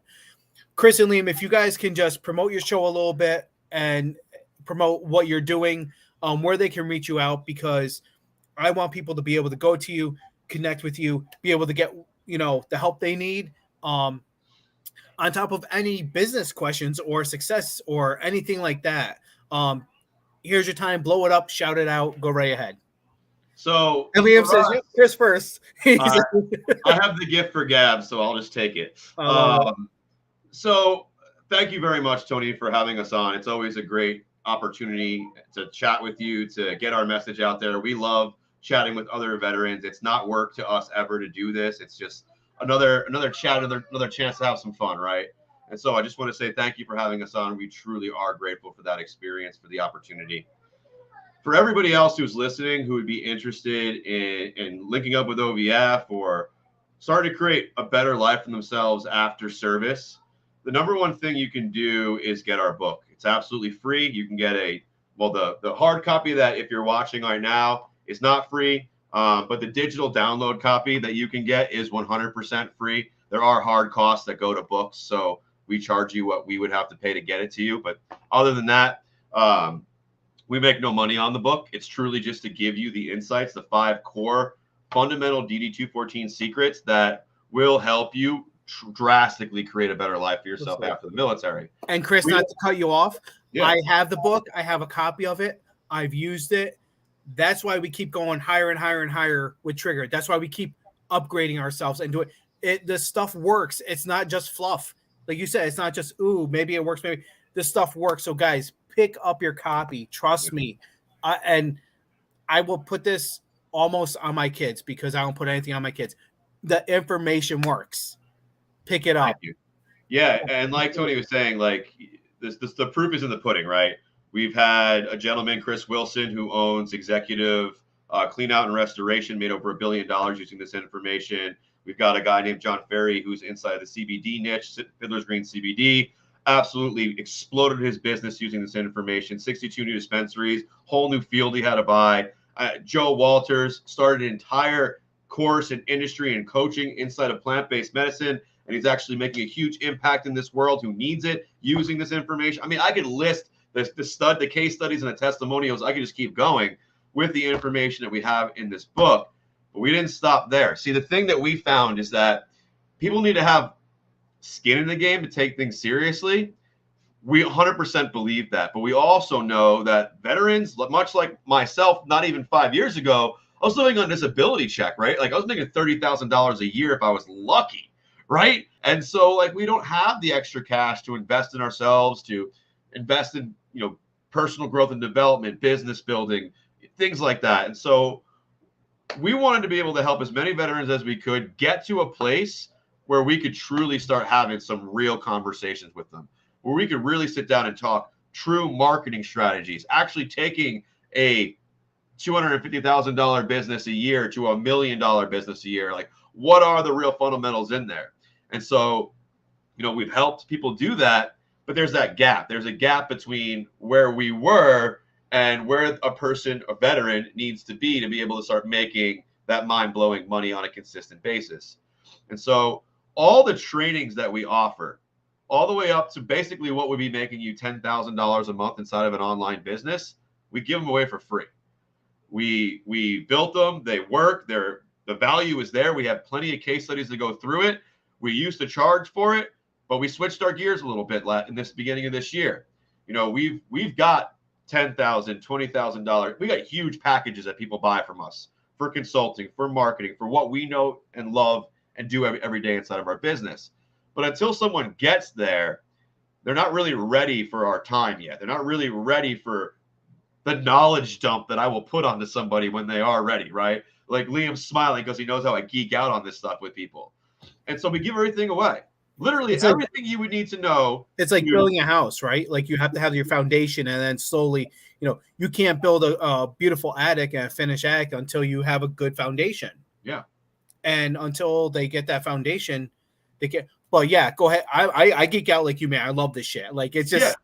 Chris and Liam, if you guys can just promote your show a little bit and promote what you're doing, where they can reach you out, because I want people to be able to go to you, connect with you, be able to get the help they need. On top of any business questions or success or anything like that. Here's your time. Blow it up, shout it out, go right ahead. So and Liam says, yep, Chris first. I have the gift for gab, so I'll just take it. So thank you very much, Tony, for having us on. It's always a great opportunity to chat with you, to get our message out there. We love chatting with other veterans. It's not work to us ever to do this. It's just another chat, another chance to have some fun, right? And so I just want to say thank you for having us on. We truly are grateful for that experience, for the opportunity. For everybody else who's listening, who would be interested in linking up with OVF or starting to create a better life for themselves after service, the number one thing you can do is get our book. It's absolutely free. You can get the hard copy of that, if you're watching right now, is not free, but the digital download copy that you can get is 100% free. There are hard costs that go to books, so we charge you what we would have to pay to get it to you. But other than that, we make no money on the book. It's truly just to give you the insights, the 5 core fundamental DD-214 secrets that will help you drastically create a better life for yourself after the military. And Chris, not to cut you off, yeah. I have the book. I have a copy of it. I've used it. That's why we keep going higher and higher and higher with Trigger. That's why we keep upgrading ourselves and do it. The stuff works. It's not just fluff. Like you said, it's not just, ooh, maybe it works. Maybe this stuff works. So guys, pick up your copy. Trust me. And I will put this almost on my kids because I don't put anything on my kids. The information works. Pick it up. Thank you. Yeah. And like Tony was saying, like this, the proof is in the pudding, right? We've had a gentleman, Chris Wilson, who owns Executive Clean Out and Restoration, made over $1 billion using this information. We've got a guy named John Ferry, who's inside the CBD niche, Fiddler's Green CBD, absolutely exploded his business using this information. 62 new dispensaries, whole new field he had to buy. Joe Walters started an entire course in industry and coaching inside of plant-based medicine, and he's actually making a huge impact in this world who needs it using this information. I mean, I could list the case studies and the testimonials. I could just keep going with the information that we have in this book, but we didn't stop there. See, the thing that we found is that people need to have skin in the game to take things seriously. We 100% believe that, but we also know that veterans, much like myself, not even 5 years ago, I was living on disability check, right? Like I was making $30,000 a year if I was lucky, right? And so like we don't have the extra cash to invest in ourselves, to invest in, personal growth and development, business building, things like that. And so we wanted to be able to help as many veterans as we could get to a place where we could truly start having some real conversations with them, where we could really sit down and talk true marketing strategies, actually taking a $250,000 business a year to $1 million business a year. Like, what are the real fundamentals in there? And so, we've helped people do that, but there's that gap. There's a gap between where we were and where a veteran needs to be able to start making that mind-blowing money on a consistent basis. And so all the trainings that we offer, all the way up to basically what would be making you $10,000 a month inside of an online business, we give them away for free. We built them. They work. The value is there. We have plenty of case studies to go through it. We used to charge for it, but we switched our gears a little bit in this beginning of this year. We've got $10,000, $20,000. We got huge packages that people buy from us for consulting, for marketing, for what we know and love and do every day inside of our business. But until someone gets there, they're not really ready for our time yet. They're not really ready for the knowledge dump that I will put onto somebody when they are ready, right? Like Liam's smiling because he knows how I geek out on this stuff with people. And so we give everything away. Literally It's like- everything you would need to know. It's like building a house, right? Like you have to have your foundation, and then slowly, you can't build a beautiful attic and a finished attic until you have a good foundation. Yeah. And until they get that foundation, they get. But yeah, go ahead. I geek out like you, man. I love this shit. Like it's just,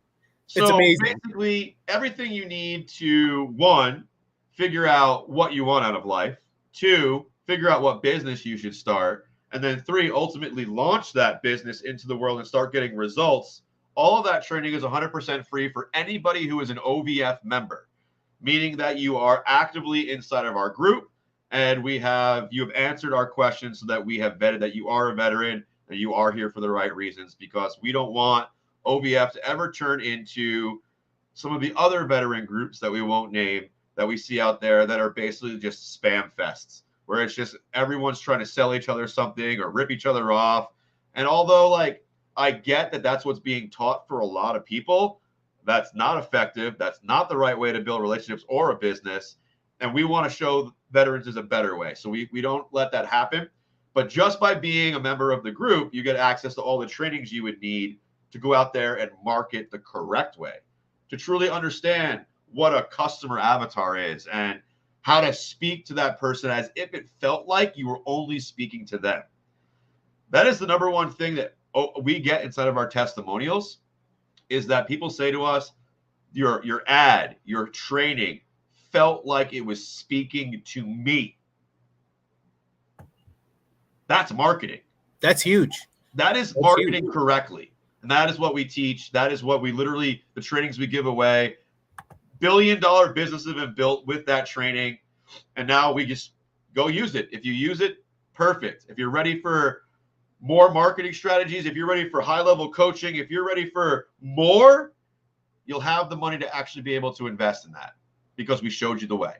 So it's amazing. basically, everything you need to, 1, figure out what you want out of life. 2, figure out what business you should start. And then 3, ultimately launch that business into the world and start getting results. All of that training is 100% free for anybody who is an OVF member, meaning that you are actively inside of our group, and you have answered our questions so that we have vetted that you are a veteran and you are here for the right reasons, because we don't want OVF to ever turn into some of the other veteran groups that we won't name that we see out there that are basically just spam fests, where it's just everyone's trying to sell each other something or rip each other off. And although, like, I get that that's what's being taught for a lot of people, that's not effective. That's not the right way to build relationships or a business. And we want to show veterans is a better way. So we don't let that happen. But just by being a member of the group, you get access to all the trainings you would need to go out there and market the correct way, to truly understand what a customer avatar is and how to speak to that person as if it felt like you were only speaking to them. That is the number one thing that we get inside of our testimonials, is that people say to us, your ad, your training felt like it was speaking to me. That's marketing. That's huge. That is marketing correctly. And that is what we teach. That is what we literally, the trainings we give away. Billion-dollar businesses have been built with that training. And now we just go use it. If you use it, perfect. If you're ready for more marketing strategies, if you're ready for high-level coaching, if you're ready for more, you'll have the money to actually be able to invest in that, because we showed you the way.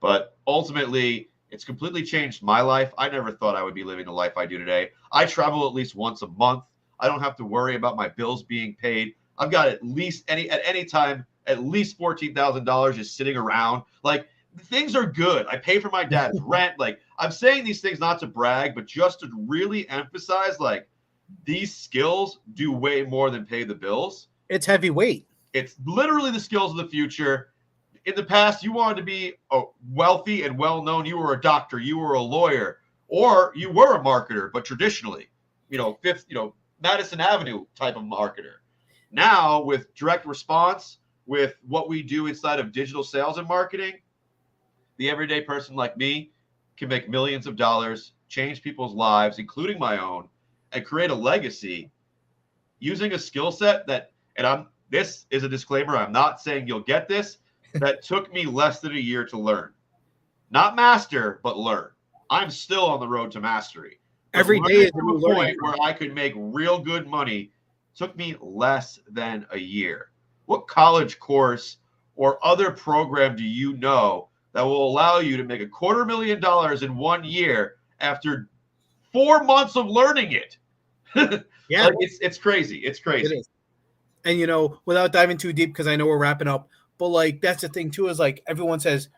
But ultimately, it's completely changed my life. I never thought I would be living the life I do today. I travel at least once a month. I don't have to worry about my bills being paid. I've got at any time, at least $14,000 just sitting around. Like, things are good. I pay for my dad's rent. Like, I'm saying these things not to brag, but just to really emphasize, like, these skills do way more than pay the bills. It's heavyweight. It's literally the skills of the future. In the past, you wanted to be wealthy and well-known. You were a doctor, you were a lawyer, or you were a marketer, but traditionally, Madison Avenue type of marketer. Now, with direct response, with what we do inside of digital sales and marketing, the everyday person like me can make millions of dollars, change people's lives, including my own, and create a legacy using a skill set that, this is a disclaimer, I'm not saying you'll get this, that took me less than a year to learn. Not master, but learn. I'm still on the road to mastery. Every day is a to new a learning. point where I could make real good money took me less than a year. What college course or other program do you know that will allow you to make $250,000 in 1 year after 4 months of learning it? Yeah, like, it's crazy. It's crazy. It is. And without diving too deep, because I know we're wrapping up, but like that's the thing too, is like everyone says,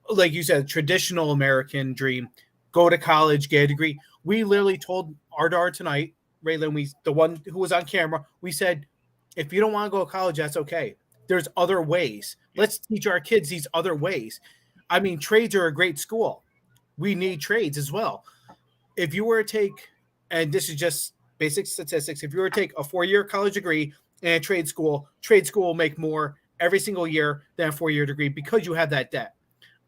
like you said, traditional American dream, go to college, get a degree. We literally told Ardar tonight, Raylan, the one who was on camera, we said, if you don't want to go to college, that's okay. There's other ways. Let's teach our kids these other ways. I mean, trades are a great school. We need trades as well. If you were to take, and this is just basic statistics, if you were to take a 4-year college degree and a trade school will make more every single year than a 4-year degree, because you have that debt.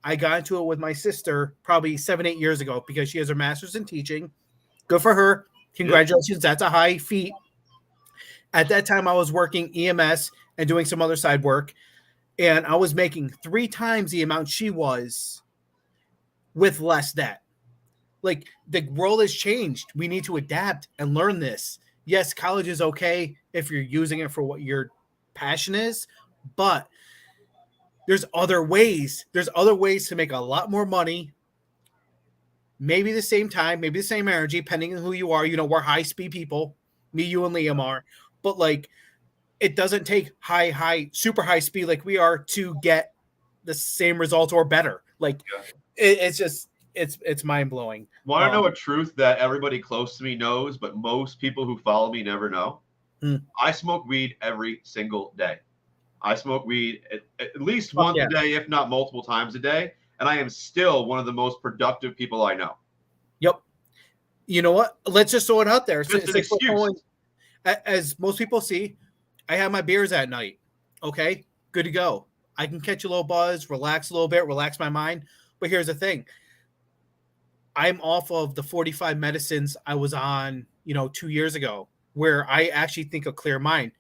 I got into it with my sister probably 7-8 years ago because she has her master's in teaching. Good for her. Congratulations. That's a high feat. At that time, I was working EMS and doing some other side work, and I was making 3 times the amount she was with less debt. Like, the world has changed. We need to adapt and learn this. Yes, college is okay if you're using it for what your passion is, but there's other ways. There's other ways to make a lot more money. Maybe the same time, maybe the same energy, depending on who you are. We're high-speed people. Me, you, and Liam are. But, like, it doesn't take super high speed like we are to get the same result or better. Like it's just it's mind blowing. Want to know a truth that everybody close to me knows, but most people who follow me never know? I smoke weed every single day. I smoke weed at least once a day, if not multiple times a day. And I am still one of the most productive people I know. Yep. You know what? Let's just throw it out there. Just an excuse. As most people see, I have my beers at night. Okay, good to go. I can catch a little buzz, relax a little bit, relax my mind. But here's the thing. I'm off of the 45 medicines I was on, 2 years ago, where I actually think a clear mind.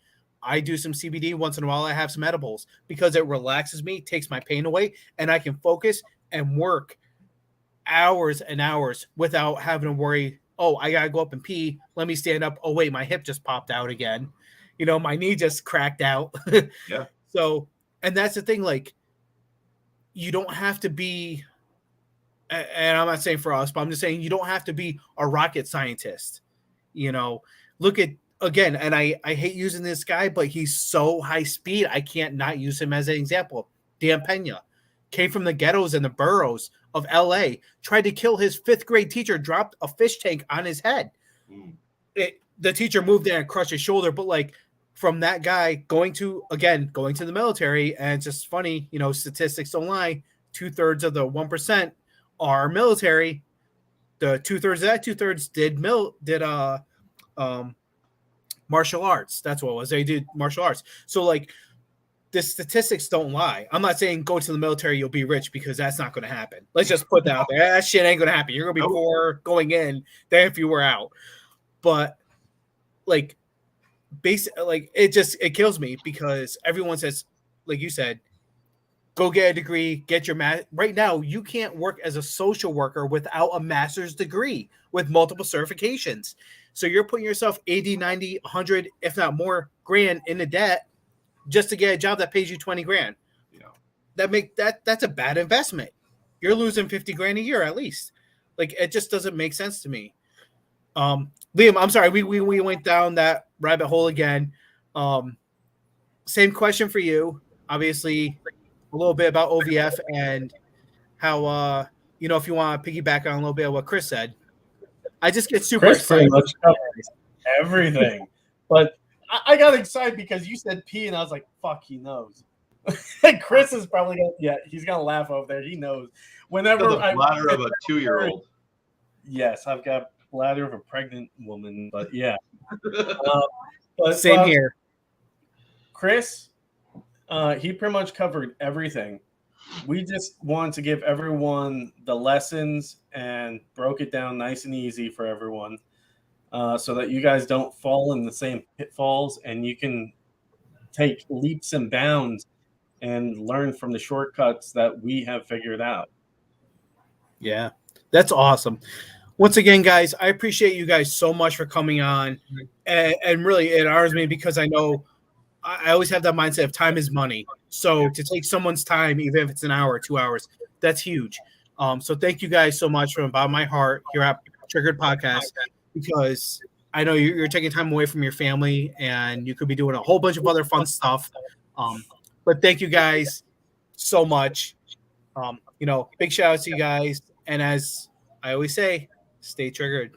I do some CBD once in a while. I have some edibles because it relaxes me, takes my pain away, and I can focus and work hours and hours without having to worry, oh, I got to go up and pee. Let me stand up. Oh, wait, my hip just popped out again. My knee just cracked out. Yeah. So, and that's the thing, like, you don't have to be, and I'm not saying for us, but I'm just saying you don't have to be a rocket scientist. Look at, again, and I hate using this guy, but he's so high speed, I can't not use him as an example. Dan Pena came from the ghettos and the boroughs of LA, tried to kill his 5th grade teacher, dropped a fish tank on his head. The teacher moved in and crushed his shoulder, but like from that guy going to the military, and it's just funny, statistics don't lie. 2/3 of the 1% are military. The 2/3 of that 2/3 did martial arts. That's what it was. They did martial arts. So like the statistics don't lie. I'm not saying go to the military, you'll be rich, because that's not going to happen. Let's just put that out there. That shit ain't going to happen. You're going to be poor going in than if you were out. But like it kills me because everyone says, like you said, go get a degree, get your right now. You can't work as a social worker without a master's degree with multiple certifications. So you're putting yourself 80, 90, 100, if not more grand into debt just to get a job that pays you 20 grand. That's a bad investment. You're losing 50 grand a year at least. Like, it just doesn't make sense to me. Liam, I'm sorry, we went down that rabbit hole again. Same question for you. Obviously, a little bit about OVF and how if you want to piggyback on a little bit of what Chris said. I just get super excited. Pretty much covers everything. But I got excited because you said P, and I was like, fuck, he knows. Chris is probably he's gonna laugh over there. He knows. Whenever the bladder of a 2-year-old. Yes, I've got bladder of a pregnant woman, but yeah. Same here. Chris, he pretty much covered everything. We just wanted to give everyone the lessons and broke it down nice and easy for everyone, so that you guys don't fall in the same pitfalls, and you can take leaps and bounds and learn from the shortcuts that we have figured out. Yeah, that's awesome. Once again, guys, I appreciate you guys so much for coming on, and really it honors me because I know I always have that mindset of time is money. So to take someone's time, even if it's an hour or 2 hours, that's huge. So thank you guys so much from the bottom of my heart here at Triggered Podcast, because I know you're taking time away from your family and you could be doing a whole bunch of other fun stuff. But thank you guys so much. Big shout out to you guys. And as I always say, stay triggered.